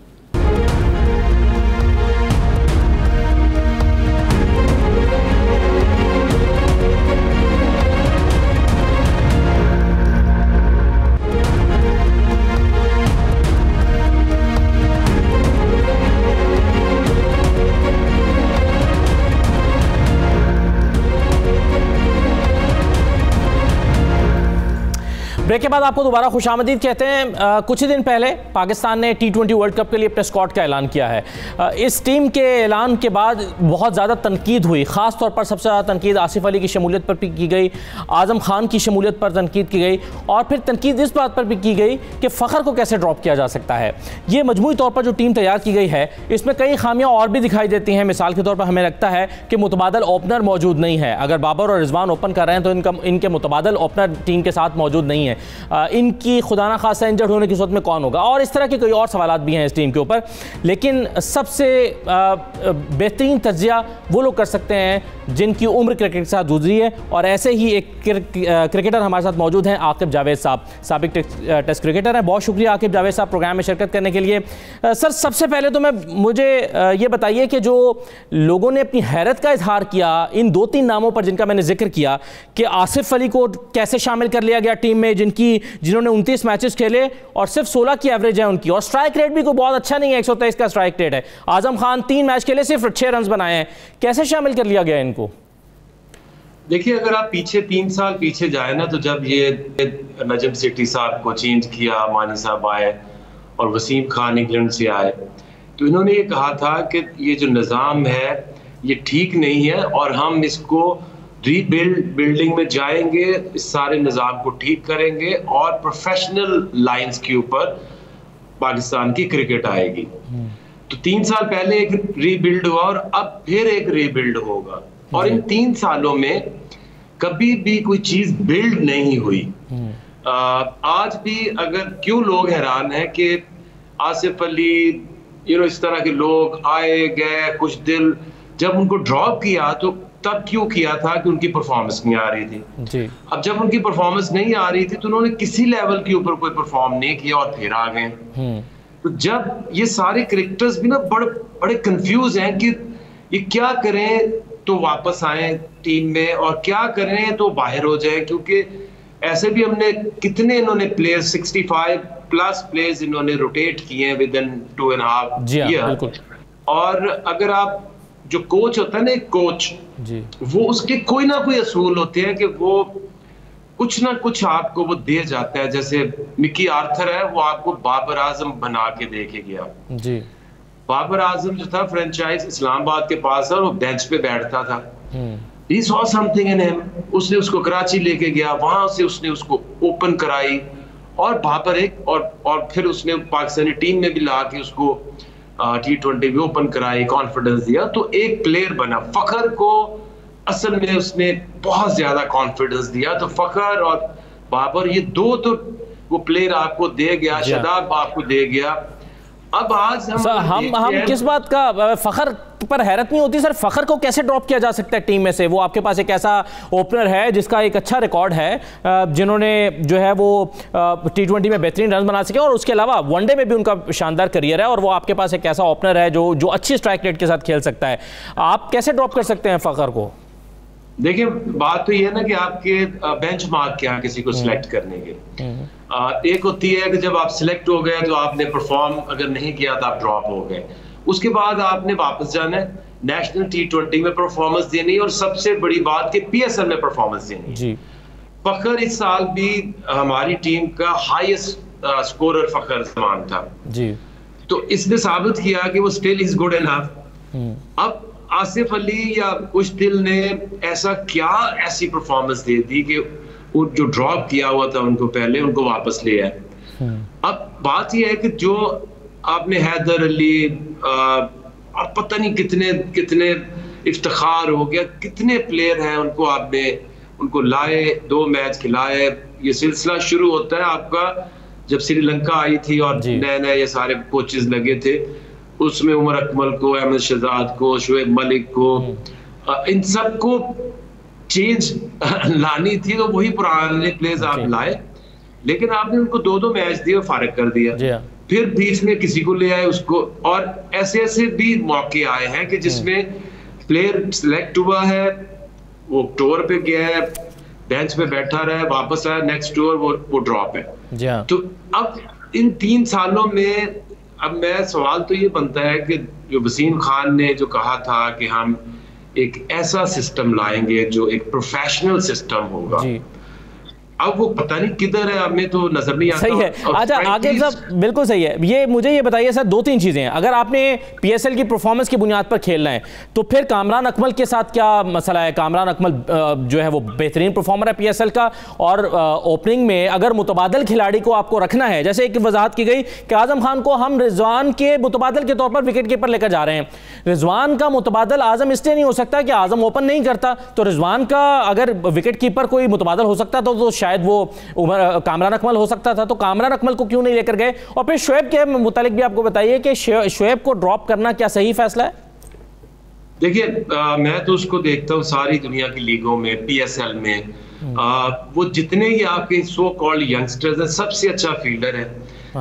ब्रेक के बाद आपको दोबारा खुशामदीद कहते हैं। कुछ ही दिन पहले पाकिस्तान ने T20 वर्ल्ड कप के लिए अपने स्क्वाड का ऐलान किया है। इस टीम के ऐलान के बाद बहुत ज़्यादा तनकीद हुई, ख़ास तौर पर सबसे ज़्यादा तनकीद आसिफ अली की शमूलियत पर भी की गई, आज़म खान की शमूलियत पर तनकीद की गई, और फिर तनकीद इस बात पर भी की गई कि फ़खर को कैसे ड्रॉप किया जा सकता है। ये मजमूई तौर पर जो टीम तैयार की गई है इसमें कई खामियाँ और भी दिखाई देती हैं। मिसाल के तौर पर हमें लगता है कि मुतबादल ओपनर मौजूद नहीं है। अगर बाबर और रिजवान ओपन कर रहे हैं तो इनके मुतबादल ओपनर टीम के साथ मौजूद नहीं है। हैं, इनकी खुदा ना खासा इंजर्ड होने की सूरत में कौन होगा, और इस तरह के कई और सवालात भी हैं इस टीम के ऊपर। लेकिन सबसे बेहतरीन तज्जिया वो लोग कर सकते हैं जिनकी उम्र क्रिकेट के साथ गुजरी है, और ऐसे ही एक क्रिकेटर हमारे साथ मौजूद हैं, आकिब जावेद साहब, साबिक टेस्ट क्रिकेटर हैं। बहुत शुक्रिया आकिब जावेद साहब प्रोग्राम में शिरकत करने के लिए। सर, सबसे पहले तो मुझे ये बताइए कि जो लोगों ने अपनी हैरत का इजहार किया इन 2-3 नामों पर जिनका मैंने जिक्र किया कि आसिफ अली को कैसे शामिल कर लिया गया टीम में, जिन्होंने 29 मैचेस खेले और सिर्फ 16 की एवरेज है उनकी, और स्ट्राइक रेट भी कोई बहुत अच्छा नहीं है, 123 का स्ट्राइक रेट है। आजम खान 3 मैच खेले, सिर्फ 6 रन बनाए हैं, कैसे शामिल कर लिया गया इनको? देखिए, अगर आप पीछे 3 साल पीछे जाए ना, तो जब ये नजम सेठी साहब को चेंज किया, मानी साहब आए और वसीम खान इंग्लैंड से आए, तो इन्होंने ये कहा था कि ये जो निज़ाम है ये ठीक नहीं है और हम इसको बिल्डिंग में जाएंगे, इस सारे निज़ाम को ठीक करेंगे और प्रोफेशनल लाइंस के ऊपर पाकिस्तान की क्रिकेट आएगी। तो 3 साल पहले एक रीबिल्ड हुआ और अब फिर एक रीबिल्ड होगा, और इन 3 सालों में कभी भी कोई चीज बिल्ड नहीं हुई। आज भी अगर क्यों लोग हैरान हैं कि आसिफ अली, इस तरह के लोग आए गए कुछ दिल, जब उनको ड्रॉप किया तो तब क्यों किया था कि उनकी परफॉर्मेंस नहीं आ रही थी जी। अब जब उनकी परफॉर्मेंस नहीं आ रही थी तो उन्होंने किसी लेवल के ऊपर कोई परफॉर्म नहीं किया और फिर आ गए। तो जब ये सारे क्रिकेटर्स भी ना बड़े कंफ्यूज हैं कि ये क्या करें तो वापस आए टीम में और क्या करें तो बाहर हो जाए, क्योंकि ऐसे भी हमने कितने इन्होंने प्लेयर्स 65 प्लस प्लेयर्स इन्होंने रोटेट किए हैं विद इन 2.5 ईयर। और अगर आप जो कोच होता है ना, एक कोच जी, वो उसके कोई ना कोई असूल होते हैं कि वो कुछ ना कुछ आपको वो दे जाता है। जैसे मिकी आर्थर है, वो आपको बाबर आजम बना के दे के गया जी। बाबर आजम जो था फ्रेंचाइज इस्लामाबाद के पास है, वो बेंच पे बैठता था। He saw something in him, उसने उसको कराची लेके गया, वहां से उसने उसको ओपन कराई और बाबर एक और फिर उसने पाकिस्तानी टीम में भी ला के उसको T20 भी ओपन कराई, कॉन्फिडेंस दिया, तो एक प्लेयर बना। फखर को असल में उसने बहुत ज्यादा कॉन्फिडेंस दिया। तो फखर और बाबर, ये दो तो वो प्लेयर आपको दे गया, शादाब आपको दे गया। अब आज हम किस बात का फखर पर हैरत नहीं होती सर, फखर को कैसे ड्रॉप किया जा सकता है टीम में से? वो आपके पास एक ऐसा ओपनर है जिसका एक अच्छा रिकॉर्ड है, जिन्होंने जो है वो T20 में बेहतरीन रन बना सके और उसके अलावा वनडे में भी उनका शानदार करियर है, और वो आपके पास एक ऐसा ओपनर है जो अच्छी स्ट्राइक रेट के साथ खेल सकता है। आप कैसे ड्रॉप कर सकते हैं फखर को? देखिए, बात तो ये है ना कि आपके बेंच मार्क क्या किसी को सिलेक्ट करने के। एक होती है कि जब आप सिलेक्ट हो गए तो आपने परफॉर्म अगर नहीं किया तो आप ड्रॉप हो गए, उसके बाद आपने वापस जाना है, नेशनल T20 में परफॉर्मेंस देनी और सबसे बड़ी बात कि PSL में परफॉर्मेंस देनी जी। फखर इस साल भी हमारी टीम का हाईएस्ट स्कोरर फखर जमान था जी। तो इसने साबित किया कि वो स्टिल इज गुड इनफ। अब आसिफ अली या कुछ दिल ने ऐसी परफॉर्मेंस दे दी कि जो ड्रॉप किया हुआ था उनको पहले, उनको वापस ले आए। अब बात यह है कि जो आपने हैदर अली और पता नहीं कितने इफ्तिखार हो गया, कितने प्लेयर हैं उनको लाए, 2 मैच खिलाए। ये सिलसिला शुरू होता है आपका जब श्रीलंका आई थी और नए ये सारे कोचेस लगे थे, उसमें उमर अकमल को, अहमद शहजाद को, शुएब मलिक को, इन सबको चेंज लानी थी, तो वही पुराने प्लेयर्स आप लाए, लेकिन आपने उनको 2-2 मैच दिए और फारिग कर दिया। फिर बीच में किसी को ले आए उसको, और ऐसे भी मौके आए हैं कि जिसमें प्लेयर सिलेक्ट हुआ है, वो टूर पे गया है, बेंच पे बैठा रहा है, वापस आया, नेक्स्ट टूर वो ड्रॉप है। तो अब इन 3 सालों में अब मैं सवाल तो ये बनता है कि जो वसीम खान ने जो कहा था कि हम एक ऐसा सिस्टम लाएंगे जो एक प्रोफेशनल सिस्टम होगा, अब वो पता नहीं किधर है, हमें तो नजर नहीं आता। सही है, अच्छा आगे साहब बिल्कुल सही है। मुझे ये बताइए सर, 2-3 चीजें हैं। अगर आपने PSL की परफॉर्मेंस की बुनियाद पर खेलना है तो फिर कामरान अकमल के साथ क्या मसला है? कामरान अकमल जो है वो बेहतरीन परफॉर्मर है PSL का, और ओपनिंग में अगर मुतबादल खिलाड़ी को आपको रखना है, जैसे एक वजाहत की गई कि आजम खान को हम रिजवान के मुतबादल के तौर पर विकेट कीपर लेकर जा रहे हैं। रिजवान का मुतबादल आजम इसलिए नहीं हो सकता कि आजम ओपन नहीं करता, तो रिजवान का अगर विकेट कीपर कोई मुतबादल हो सकता तो शायद वो कामरान अकमल हो सकता था, तो कामरान अकमल को क्यों नहीं लेकर गए? और फिर शोएब के मुतालिक भी आपको बताइए कि शोएब को ड्रॉप करना क्या सही फैसला है? देखिए, मैं तो उसको देखता हूँ सारी दुनिया की लीगों में, PSL में, वो जितने ही आपके सो कॉल्ड यंगस्टर्स हैं, सबसे अच्छा फील्डर है,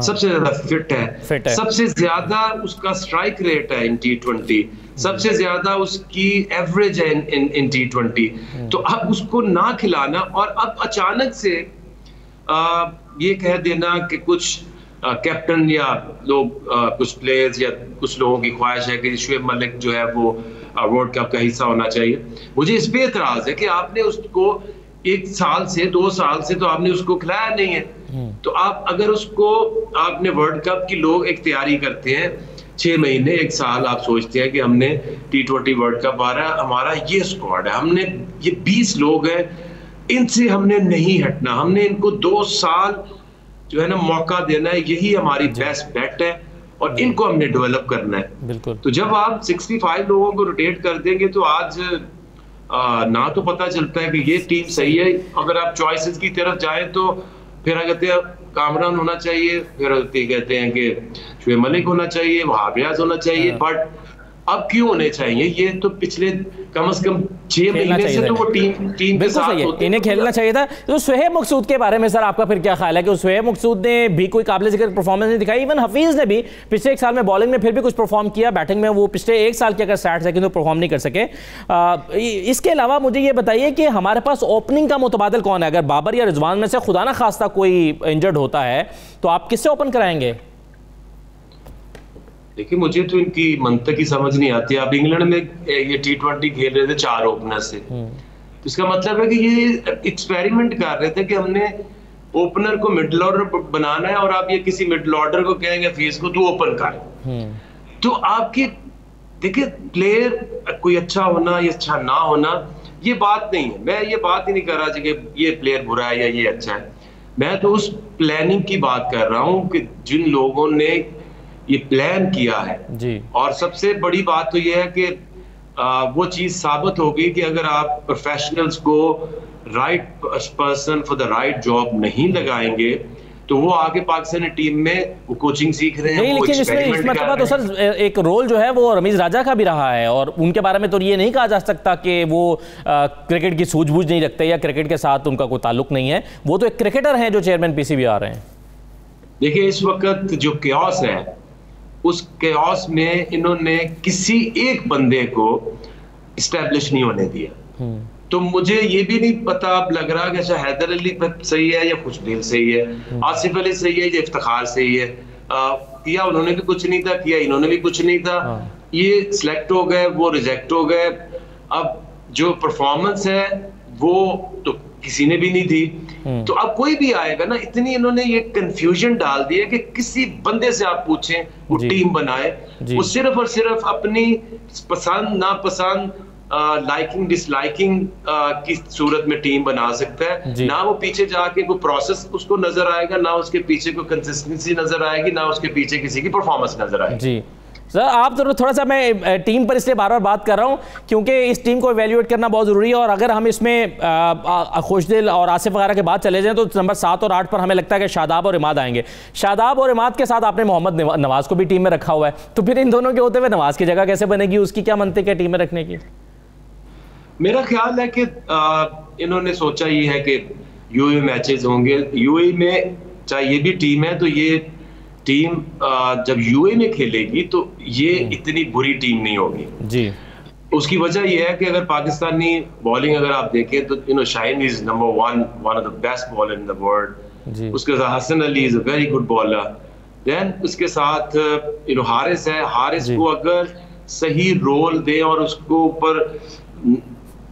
सबसे ज्यादा फिट है, सबसे ज्यादा उसका स्ट्राइक रेट है इन T20, सबसे ज्यादा उसकी एवरेज है इन T20। तो अब उसको ना खिलाना और अब अचानक से ये कह देना कि कुछ कैप्टन या लोग कुछ प्लेयर्स या कुछ लोगों की ख्वाहिश है कि शोएब मलिक जो है वो वर्ल्ड कप का हिस्सा होना चाहिए। मुझे इस पे एतराज है कि आपने उसको 1 साल से 2 साल से तो आपने उसको खिलाया नहीं है। तो आप अगर उसको आपने वर्ल्ड कप की लोग एक तैयारी करते हैं 6 महीने 1 साल, आप सोचते हैं कि हमने T20 वर्ल्ड कप आ रहा है, हमारा ये स्क्वाड है, हमने ये 20 लोग हैं, इनसे हमने नहीं हटना, हमने इनको 2 साल जो है ना मौका देना है, यही हमारी बेस्ट बेट है और इनको हमने डेवलप करना है। बिल्कुल। तो जब आप 65 लोगों को रोटेट कर देंगे तो आज ना तो पता चलता है कि ये टीम सही है। अगर आप चॉइसेस की तरफ जाएं तो फिर कहते हैं कामरान होना चाहिए, फिर कहते हैं कि शोएब मलिक होना चाहिए, वहाब रियाज होना चाहिए, बट अब क्यों होने चाहिए? ये तो पिछले कम से कम 6 महीने से तो वो टीम के साथ होते, इन्हें खेलना चाहिए था। तो शोएब मकसूद के बारे में सर आपका फिर क्या ख्याल है कि शोएब मकसूद ने भी कोई काबिल जिक्र परफॉर्मेंस नहीं दिखाई? इवन हफीज ने भी पिछले 1 साल में बॉलिंग में फिर भी कुछ परफॉर्म किया, बैटिंग में वो पिछले 1 साल के अगर स्टैट्स देखें तो परफॉर्म नहीं कर सके। इसके अलावा मुझे ये बताइए कि हमारे पास ओपनिंग का मुतबादिल कौन है? अगर बाबर या रिजवान में से खुदा ना खास्ता कोई इंजर्ड होता है तो आप किससे ओपन कराएंगे? देखिए, मुझे तो इनकी मंतक ही समझ नहीं आती। आप इंग्लैंड में ये T20 खेल रहे थे 4 ओपनर से, तो इसका मतलब है कि ये एक्सपेरिमेंट कर रहे थे कि हमने ओपनर को मिडिल ऑर्डर बनाना है और आप ये किसी मिडिल ऑर्डर को कहेंगे फीस को तू ओपन कर। तो आपकी देखिए, प्लेयर कोई अच्छा होना या अच्छा ना होना ये बात नहीं है। मैं ये बात ही नहीं कर रहा कि ये प्लेयर बुरा है या ये अच्छा है, मैं तो उस प्लानिंग की बात कर रहा हूँ कि जिन लोगों ने ये प्लान किया है जी। और सबसे बड़ी बात तो ये है कि वो चीज साबित होगी कि अगर आप प्रोफेशनल्स को right person for the right job नहीं लगाएंगे तो वो आगे पाकिस्तानी टीम में वो कोचिंग सीख रहे हैं। नहीं, लेकिन इसमें इस मतलब तो सर एक रोल जो है वो रमीज राजा का भी रहा है और उनके बारे में तो ये नहीं कहा जा सकता कि वो क्रिकेट की सूझबूझ नहीं रखते या क्रिकेट के साथ उनका कोई ताल्लुक नहीं है। वो तो एक क्रिकेटर हैं जो चेयरमैन PCB आ रहे हैं। देखिए, इस वक्त जो केओस है उस केओस में इन्होंने किसी एक बंदे को इस्टेब्लिश नहीं होने दिया। तो मुझे ये भी नहीं पता अब लग रहा कि अच्छा हैदर अली सही है या खुशबीर सही है, आसिफ अली सही है या इफ्तिखार सही है। किया उन्होंने भी कुछ नहीं था, किया इन्होंने भी कुछ नहीं था। ये सिलेक्ट हो गए, वो रिजेक्ट हो गए। अब जो परफॉर्मेंस है वो तो किसी ने भी नहीं थी। तो अब कोई भी आएगा ना, इतनी इन्होंने ये कंफ्यूजन डाल दी है कि किसी बंदे से आप पूछें वो टीम बनाए, वो सिर्फ और सिर्फ अपनी पसंद नापसंद लाइकिंग डिसलाइकिंग की सूरत में टीम बना सकता है। ना वो पीछे जाके कोई प्रोसेस उसको नजर आएगा, ना उसके पीछे कोई कंसिस्टेंसी नजर आएगी, ना उसके पीछे किसी की परफॉर्मेंस नजर आएगी। जी सर, आप तो थोड़ा सा मैं टीम पर इसलिए बार बार बात कर रहा हूँ क्योंकि इस टीम को इवेल्युएट करना बहुत ज़रूरी है। और अगर हम इसमें खुशदिल और आसिफ वगैरह के बाद चले जाएं तो नंबर 7 और 8 पर हमें लगता है कि शादाब और इमाद आएंगे। शादाब और इमाद के साथ आपने मोहम्मद नवाज को भी टीम में रखा हुआ है, तो फिर इन दोनों के होते हुए नवाज की जगह कैसे बनेगी? उसकी क्या मंतिक है टीम में रखने की? मेरा ख्याल है कि इन्होंने सोचा ये है कि यूएई मैचेस होंगे, यूएई में चाहे ये भी टीम है तो ये टीम जब यूएई में खेलेगी तो ये इतनी बुरी टीम नहीं होगी जी। उसकी वजह यह है कि अगर पाकिस्तानी बॉलिंग अगर आप देखें तो Shaheen is number 1 one of the best bowler in the world. उसके साथ Hasan Ali is a very good bowler. Then उसके साथ हारिस है, हारिस को अगर सही रोल दे और उसको ऊपर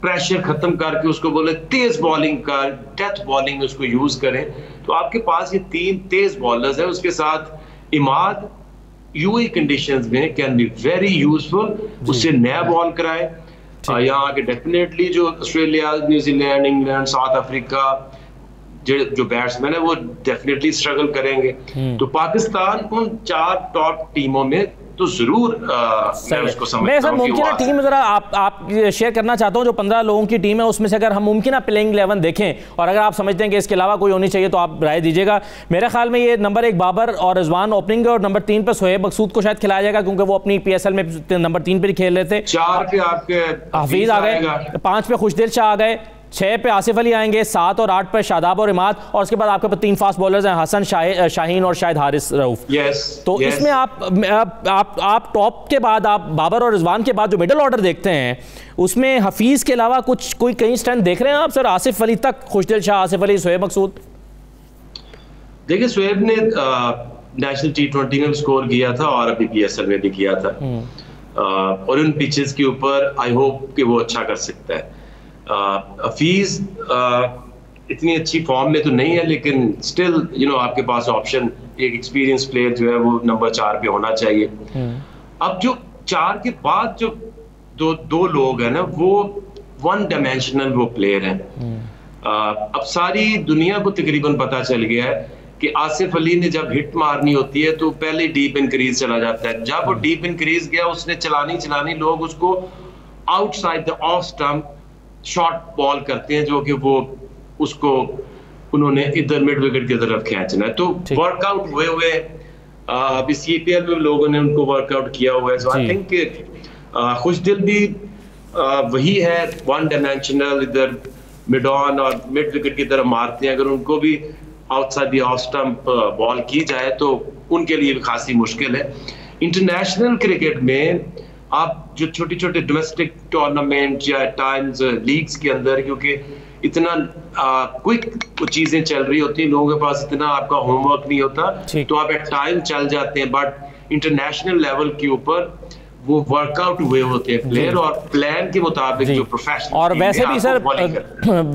प्रेशर खत्म करके उसको बोले तेज बॉलिंग कर, डेथ बॉलिंग उसको यूज करें, तो आपके पास ये 3 तेज बॉलर्स है। उसके साथ इमाद यूएई कंडीशंस में कैन बी वेरी यूजफुल, उससे नया बॉल कराए। यहाँ आके डेफिनेटली जो Australia, New Zealand, England, south Africa जो बैट्समैन है वो डेफिनेटली स्ट्रगल करेंगे। तो पाकिस्तान उन 4 टॉप टीमों में तो जरूर मैं उसको समझता हूं। सर मुमकिन टीम जरा आप शेयर करना चाहता हूं, जो 15 लोगों की टीम है उसमें से अगर हम मुमकिन प्लेइंग 11 देखें और अगर आप समझते हैं कि इसके अलावा कोई होनी चाहिए तो आप राय दीजिएगा। मेरे ख्याल में ये नंबर 1 बाबर और रिजवान ओपनिंग और नंबर 3 पर शोएब मकसूद को शायद खिलाया जाएगा, क्योंकि वो अपनी PSL में नंबर 3 पर ही खेल रहे थे। 4 पे आपके हफीज आ गए, 5 पे खुशदिल शाह आ गए, 6 पे आसिफ अली आएंगे, 7 और 8 पर शादाब और इमाद, और उसके बाद आपके पास 3 फास्ट बॉलर्स हैं, हसन शाहीन और शायद हारिस रऊफ। तो इसमें आप टॉप के बाद आप बाबर और रिजवान के बाद जो मिडिल ऑर्डर देखते हैं उसमें हफीज के अलावा कोई कहीं स्ट्रेंथ देख रहे हैं आप सर? आसिफ अली तक, खुशदिल शाह, आसिफ अली, शोएब मकसूद। देखिए शोएब ने नेशनल T20 में स्कोर किया था और अभी PSL में भी किया था, और उन पिचेस के ऊपर आई होप कि वो अच्छा कर सकता है। हफीज इतनी अच्छी फॉर्म में तो नहीं है, लेकिन स्टिल आपके पास ऑप्शन, एक एक्सपीरियंस प्लेयर जो है वो नंबर 4 पे होना चाहिए। अब जो 4 के बाद जो दो लोग हैं ना, वो वन डायमेंशनल वो प्लेयर हैं। अब सारी दुनिया को तकरीबन पता चल गया है कि आसिफ अली ने जब हिट मारनी होती है तो पहले डीप इन क्रीज चला जाता है। जब वो डीप इन क्रीज गया, उसने चलानी लोग उसको outside the off stump short ball करते हैं, जो कि वो उसको उन्होंने इधर मिड विकेट की तरफ खींचना है। तो वर्कआउट हुए अभी CPL में लोगों ने उनको वर्कआउट किया हुआ है। सो आई थिंक खुशदिल भी वही है, वन डायमेंशनल, इधर मिड ऑन और मिड विकेट की तरफ मारते हैं। अगर उनको भी outside the off stump ball की जाए तो उनके लिए भी खासी मुश्किल है। इंटरनेशनल क्रिकेट में आप जो छोटे छोटे डोमेस्टिक टूर्नामेंट या टाइम्स लीग्स के अंदर, क्योंकि इतना क्विक चीजें चल रही होती हैं, लोगों के पास इतना आपका होमवर्क नहीं होता, तो आप एट टाइम चल जाते हैं। बट इंटरनेशनल लेवल के ऊपर वो वर्कआउट हुए होते हैं प्लेयर, और प्लान के मुताबिक जो प्रोफेशनल। और वैसे भी सर,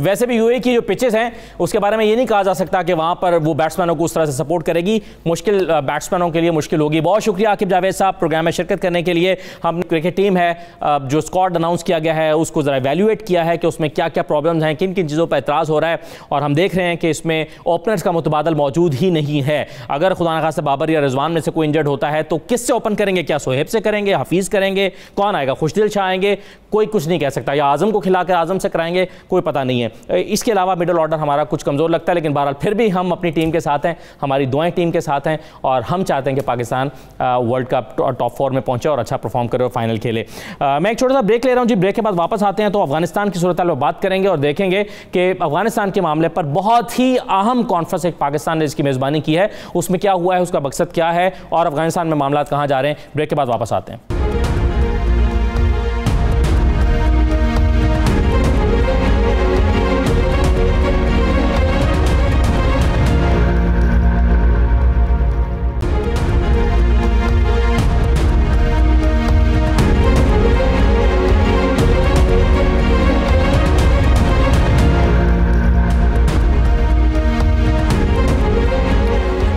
वैसे भी यूएई की जो पिचेस हैं उसके बारे में ये नहीं कहा जा सकता कि वहां पर वो बैट्समैनों को उस तरह से सपोर्ट करेगी। मुश्किल बैट्समैनों के लिए मुश्किल होगी। बहुत शुक्रिया आकिब जावेद साहब प्रोग्राम में शिरकत करने के लिए। हम क्रिकेट टीम है, जो स्क्वाड अनाउंस किया गया है उसको जरा इवैल्यूएट किया है कि उसमें क्या क्या प्रॉब्लम्स हैं, किन किन चीज़ों पर एतराज़ हो रहा है, और हम देख रहे हैं कि इसमें ओपनर्स का मुतबादल मौजूद ही नहीं है। अगर खुदा न खास्ता बाबर या रिजवान में से कोई इंजर्ड होता है तो किससे ओपन करेंगे? क्या शोएब से करेंगे, हफीज करेंगे, कौन आएगा? खुशदिल शाह आएंगे, कोई कुछ नहीं कह सकता, या आजम को खिलाकर आजम से कराएंगे, कोई पता नहीं है। इसके अलावा मिडिल ऑर्डर हमारा कुछ कमज़ोर लगता है, लेकिन बहरहाल फिर भी हम अपनी टीम के साथ हैं, हमारी दुआएं टीम के साथ हैं, और हम चाहते हैं कि पाकिस्तान वर्ल्ड कप टॉप 4 में पहुंचे और अच्छा परफॉर्म करे और फाइनल खेले। मैं एक छोटा सा ब्रेक ले रहा हूं जी। ब्रेक के बाद वापस आते हैं तो अफगानिस्तान की सूरत हाल में बात करेंगे और देखेंगे कि अफगानिस्तान के मामले पर बहुत ही अहम कॉन्फ्रेंस एक पाकिस्तान ने इसकी मेज़बानी की है, उसमें क्या हुआ है, उसका मकसद क्या है, और अफगानिस्तान में मामला कहाँ जा रहे हैं। ब्रेक के बाद वापस आते हैं।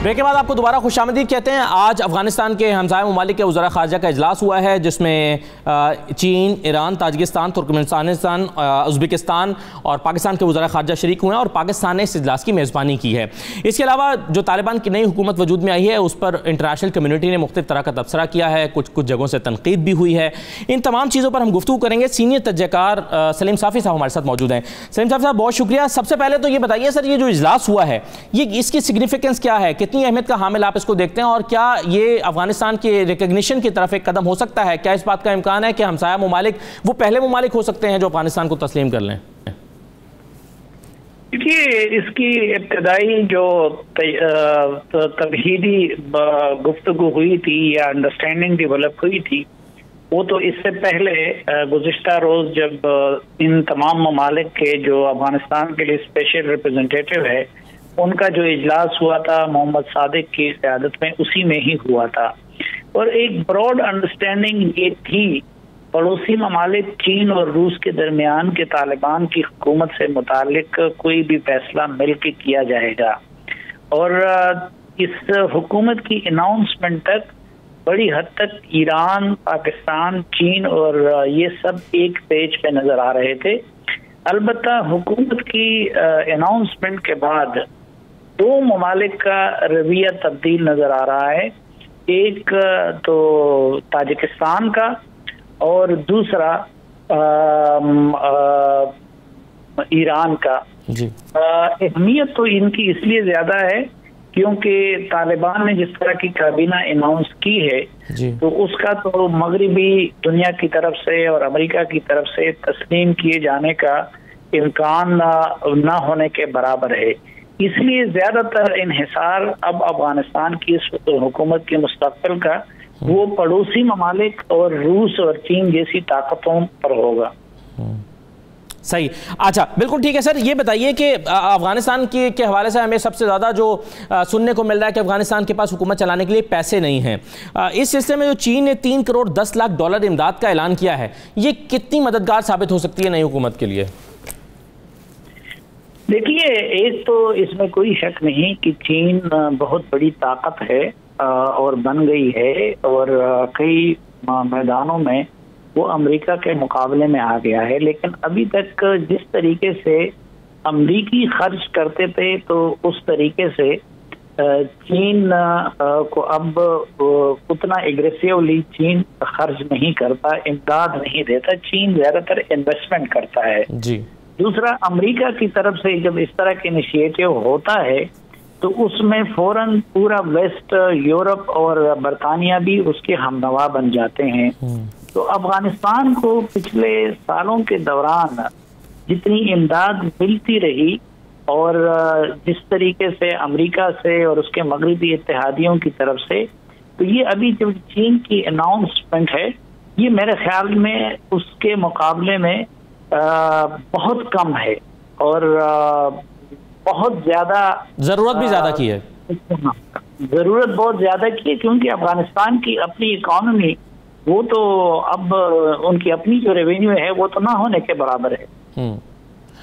ब्रेक के बाद आपको दोबारा खुशामदीद कहते हैं। आज अफगानिस्तान के हमसाया ममालिक के वज़ीर ख़ारजा का इजलास हुआ है, जिसमें चीन, ईरान, ताजिकिस्तान, तुर्कमेनिस्तान, उज़्बेकिस्तान और पाकिस्तान के वज़ीर ख़ारजा शरीक हुए हैं, और पाकिस्तान ने इस इजलास की मेज़बानी की है। इसके अलावा जो तालिबान की नई हुकूमत वजूद में आई है उस पर इंटरनेशनल कम्यूनिटी ने मुख्तलिफ तरह का तबसरा किया है, कुछ जगहों से तनकीद भी हुई है। इन तमाम चीज़ों पर हम गुफ्तगू करेंगे। सीनियर तजज़ियाकार सलीम साफ़ी साहब हमारे साथ मौजूद हैं। सलीम साहब बहुत शुक्रिया। सबसे पहले तो ये बताइए सर, ये जो इजलास हुआ है ये इसकी सिग्निफिकेंस क्या है, कितनी अहमियत का हामिल आप इसको देखते हैं, और क्या ये अफगानिस्तान के रिकग्निशन की तरफ एक कदम हो सकता है? क्या इस बात का इम्कान है कि हमसाया ममालिक वो पहले ममालिक हो सकते हैं जो अफगानिस्तान को तस्लीम कर लें? देखिए, इसकी इब्तदाई जो तमहीदी गुफ्तगू हुई थी या अंडरस्टैंडिंग डेवलप हुई थी, वो तो इससे पहले गुज़िश्ता रोज़ जब इन तमाम ममालिक के जो अफगानिस्तान के लिए स्पेशल रिप्रेजेंटेटिव है उनका जो इजलास हुआ था मोहम्मद सादिक की क़यादत में, उसी में ही हुआ था। और एक ब्रॉड अंडरस्टैंडिंग ये थी पड़ोसी ममालिक चीन और रूस के दरमियान के तालिबान की हुकूमत से मुतालिक कोई भी फैसला मिल के किया जाएगा, और इस हुकूमत की अनाउंसमेंट तक बड़ी हद तक ईरान, पाकिस्तान, चीन और ये सब एक पेज पे नजर आ रहे थे। अलबत्ता हुकूमत की अनाउंसमेंट के बाद दो ममालिक का रवैया तब्दील नजर आ रहा है। एक तो ताजिकिस्तान का और दूसरा ईरान का। अहमियत तो इनकी इसलिए ज़्यादा है क्योंकि तालिबान ने जिस तरह की काबीना अनाउंस की है तो उसका तो मगरिबी दुनिया की तरफ से और अमेरिका की तरफ से तस्लीम किए जाने का इम्कान ना होने के बराबर है। इसलिए ज़्यादातर इन्हिसार अब अफगानिस्तान की इस हुकूमत के मुस्तक़बिल का वो पड़ोसी ममालिक और रूस और चीन जैसी ताकतों पर होगा। सही। अच्छा, बिल्कुल ठीक है सर। ये बताइए कि अफगानिस्तान के हवाले से हमें सबसे ज़्यादा जो सुनने को मिल रहा है कि अफगानिस्तान के पास हुकूमत चलाने के लिए पैसे नहीं हैं। इस सिलसिले में जो चीन ने 3 करोड़ 10 लाख डॉलर इमदाद का ऐलान किया है, ये कितनी मददगार साबित हो सकती है नई हुकूमत के लिए? देखिए, एक तो इसमें कोई शक नहीं कि चीन बहुत बड़ी ताकत है और बन गई है और कई मैदानों में वो अमेरिका के मुकाबले में आ गया है। लेकिन अभी तक जिस तरीके से अमेरिकी खर्च करते थे तो उस तरीके से चीन को अब उतना एग्रेसिवली चीन खर्च नहीं करता, इमदाद नहीं देता। चीन ज्यादातर इन्वेस्टमेंट करता है जी। दूसरा, अमेरिका की तरफ से जब इस तरह के इनिशिएटिव होता है तो उसमें फौरन पूरा वेस्ट, यूरोप और बरतानिया भी उसके हमनवा बन जाते हैं। तो अफगानिस्तान को पिछले सालों के दौरान जितनी इमदाद मिलती रही और जिस तरीके से अमेरिका से और उसके मगरबी इत्तेहादियों की तरफ से, तो ये अभी जब चीन की अनाउंसमेंट है, ये मेरे ख्याल में उसके मुकाबले में बहुत कम है और बहुत ज्यादा जरूरत भी ज्यादा की है। जरूरत बहुत ज्यादा की है क्योंकि अफगानिस्तान की अपनी इकॉनमी वो तो अब उनकी अपनी जो रेवेन्यू है वो तो ना होने के बराबर है।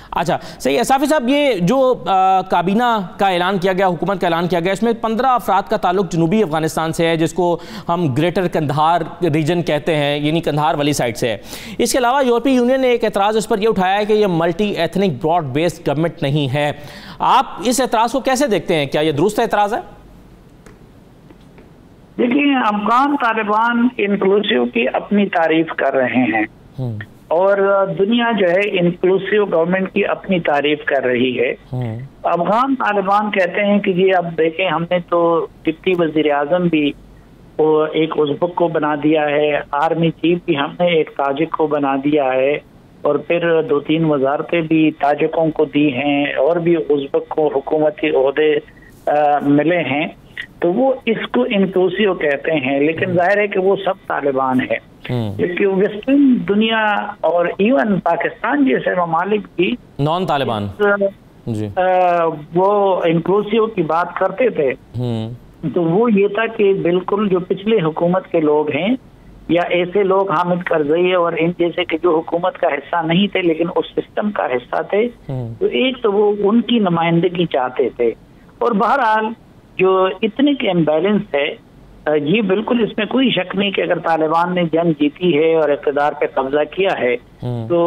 अच्छा, सही है। साफी साहब, ये जो काबीना का ऐलान किया गया, हुकूमत का ऐलान किया गया, इसमें 15 अफराद का ताल्लुक जनूबी अफगानिस्तान से है, जिसको हम ग्रेटर कंधार रीजन कहते हैं, यानी कंधार वाली साइड से है। इसके अलावा यूरोपीय यूनियन ने एक एतराज़ इस पर यह उठाया है कि यह multi ethnic broad based government नहीं है। आप इस एतराज़ को कैसे देखते हैं? क्या यह दुरुस्त एतराज़ है? देखिए, अफगान तालिबान इंक्लूसिव की अपनी तारीफ कर रहे हैं और दुनिया जो है इंक्लूसिव गवर्नमेंट की अपनी तारीफ कर रही है। अफगान तालिबान कहते हैं कि जी अब देखें, हमने तो डिप्टी वजीर आजम भी एक उज़्बेक को बना दिया है, आर्मी चीफ भी हमने एक ताजिक को बना दिया है और फिर 2-3 वजारतें भी ताजिकों को दी हैं और भी उज़्बेक को हुकूमती ओहदे मिले हैं। तो वो इसको इंक्लूसिव कहते हैं, लेकिन जाहिर है कि वो सब तालिबान है। क्योंकि वेस्टर्न दुनिया और इवन पाकिस्तान जैसे ममालिक भी नॉन तालिबान वो इंक्लूसिव की बात करते थे। तो वो ये था कि बिल्कुल जो पिछले हुकूमत के लोग हैं या ऐसे लोग हामिद करजई और इन जैसे कि जो हुकूमत का हिस्सा नहीं थे लेकिन उस सिस्टम का हिस्सा थे, तो एक तो वो उनकी नुमाइंदगी चाहते थे। और बहरहाल जो इतने के इम्बैलेंस है, ये बिल्कुल इसमें कोई शक नहीं कि अगर तालिबान ने जंग जीती है और इक़्तिदार पे कब्जा किया है तो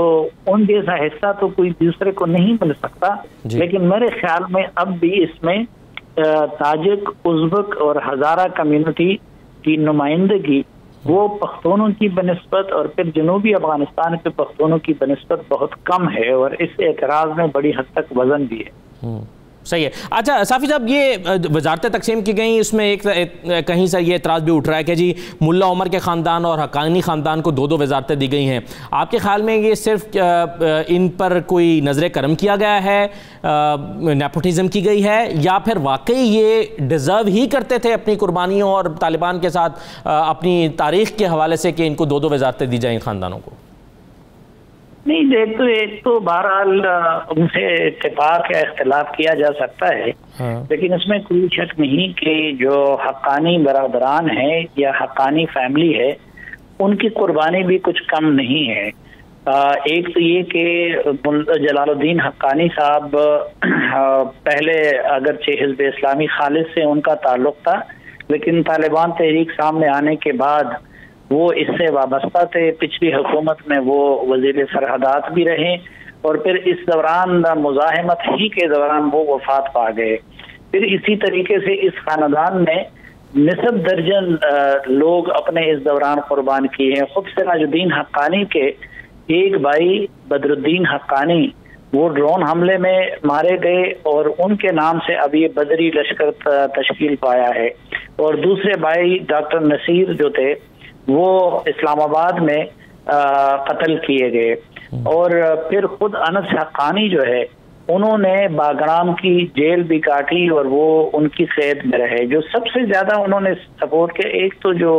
उन जैसा हिस्सा तो कोई दूसरे को नहीं मिल सकता। लेकिन मेरे ख्याल में अब भी इसमें ताजिक, उज़्बेक और हज़ारा कम्युनिटी की नुमाइंदगी वो पख्तूनों की बनिस्बत और फिर जनूबी अफगानिस्तान के पख्तूनों की बनिस्बत बहुत कम है और इस एतराज़ में बड़ी हद तक वजन भी है। सही है। अच्छा साफी साहब, ये वजारतें तकसीम की गई, इसमें एक कहीं से ये एतराज़ भी उठ रहा है कि जी मुल्ला उमर के ख़ानदान और हक्कानी ख़ानदान को 2-2 वजारतें दी गई हैं। आपके ख्याल में ये सिर्फ इन पर कोई नज़र करम किया गया है, नेपोटिज़म की गई है, या फिर वाकई ये डिज़र्व ही करते थे अपनी कुर्बानियों और तालिबान के साथ अपनी तारीख़ के हवाले से कि इनको 2-2 वजारतें दी जाएँ ख़ानदानों को? नहीं, एक तो बहरहाल उनसे इत्तेफाक या इख्तिलाफ किया जा सकता है, लेकिन इसमें कोई शक नहीं कि जो हक्कानी बरादरान है या हक्कानी फैमिली है उनकी कुर्बानी भी कुछ कम नहीं है। एक तो ये कि जलालुद्दीन हक्कानी साहब पहले अगरचे हिज़्ब इस्लामी खालिद से उनका ताल्लुक था, लेकिन तालिबान तहरीक सामने आने के बाद वो इससे वाबस्ता थे। पिछली हुकूमत में वो वज़ीर सरहदात भी रहे और फिर इस दौरान मुज़ाहिमत ही के दौरान वो वफात पा गए। फिर इसी तरीके से इस खानदान ने निसब दर्जन लोग अपने इस दौरान कुर्बान किए हैं। खुद सिराजुद्दीन हक्कानी के एक भाई बदरुद्दीन हक्कानी वो ड्रोन हमले में मारे गए और उनके नाम से अब ये बदरी लश्कर तश्कील पाया है। और दूसरे भाई डॉक्टर नसीर जो थे वो इस्लामाबाद में कत्ल किए गए। और फिर खुद अनस हक्कानी जो है उन्होंने बागराम की जेल भी काटी और वो उनकी कैद में रहे। जो सबसे ज्यादा उन्होंने सपोर्ट किया, एक तो जो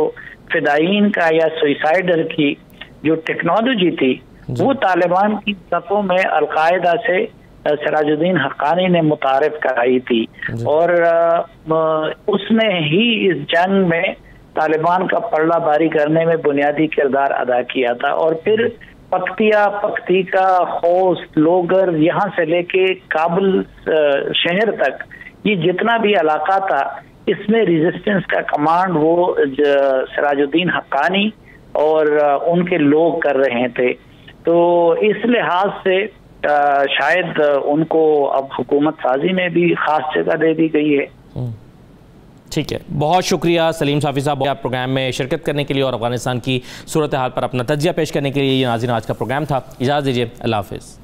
फिदायीन का या सुइसाइडर की जो टेक्नोलॉजी थी वो तालिबान की सफ़ों में अलकायदा से सिराजुद्दीन हक्कानी ने मुतारिफ कराई थी और उसने ही इस जंग में तालिबान का पलड़ा भारी करने में बुनियादी किरदार अदा किया था। और फिर पक्तिया, पक्तिका, खोस्त, लोगर, यहाँ से लेके काबुल शहर तक ये जितना भी इलाका था इसमें रेजिस्टेंस का कमांड वो सिराजुद्दीन हक्कानी और उनके लोग कर रहे थे। तो इस लिहाज से शायद उनको अब हुकूमत साजी में भी खास जगह दे दी गई है। ठीक है, बहुत शुक्रिया सलीम साफ़ी साहब आप प्रोग्राम में शिरकत करने के लिए और अफगानिस्तान की सूरत हाल पर अपना तज्जिया पेश करने के लिए। ये नाज़रीन आज का प्रोग्राम था, इजाज़त दीजिए, अल्लाह हाफ़िज़।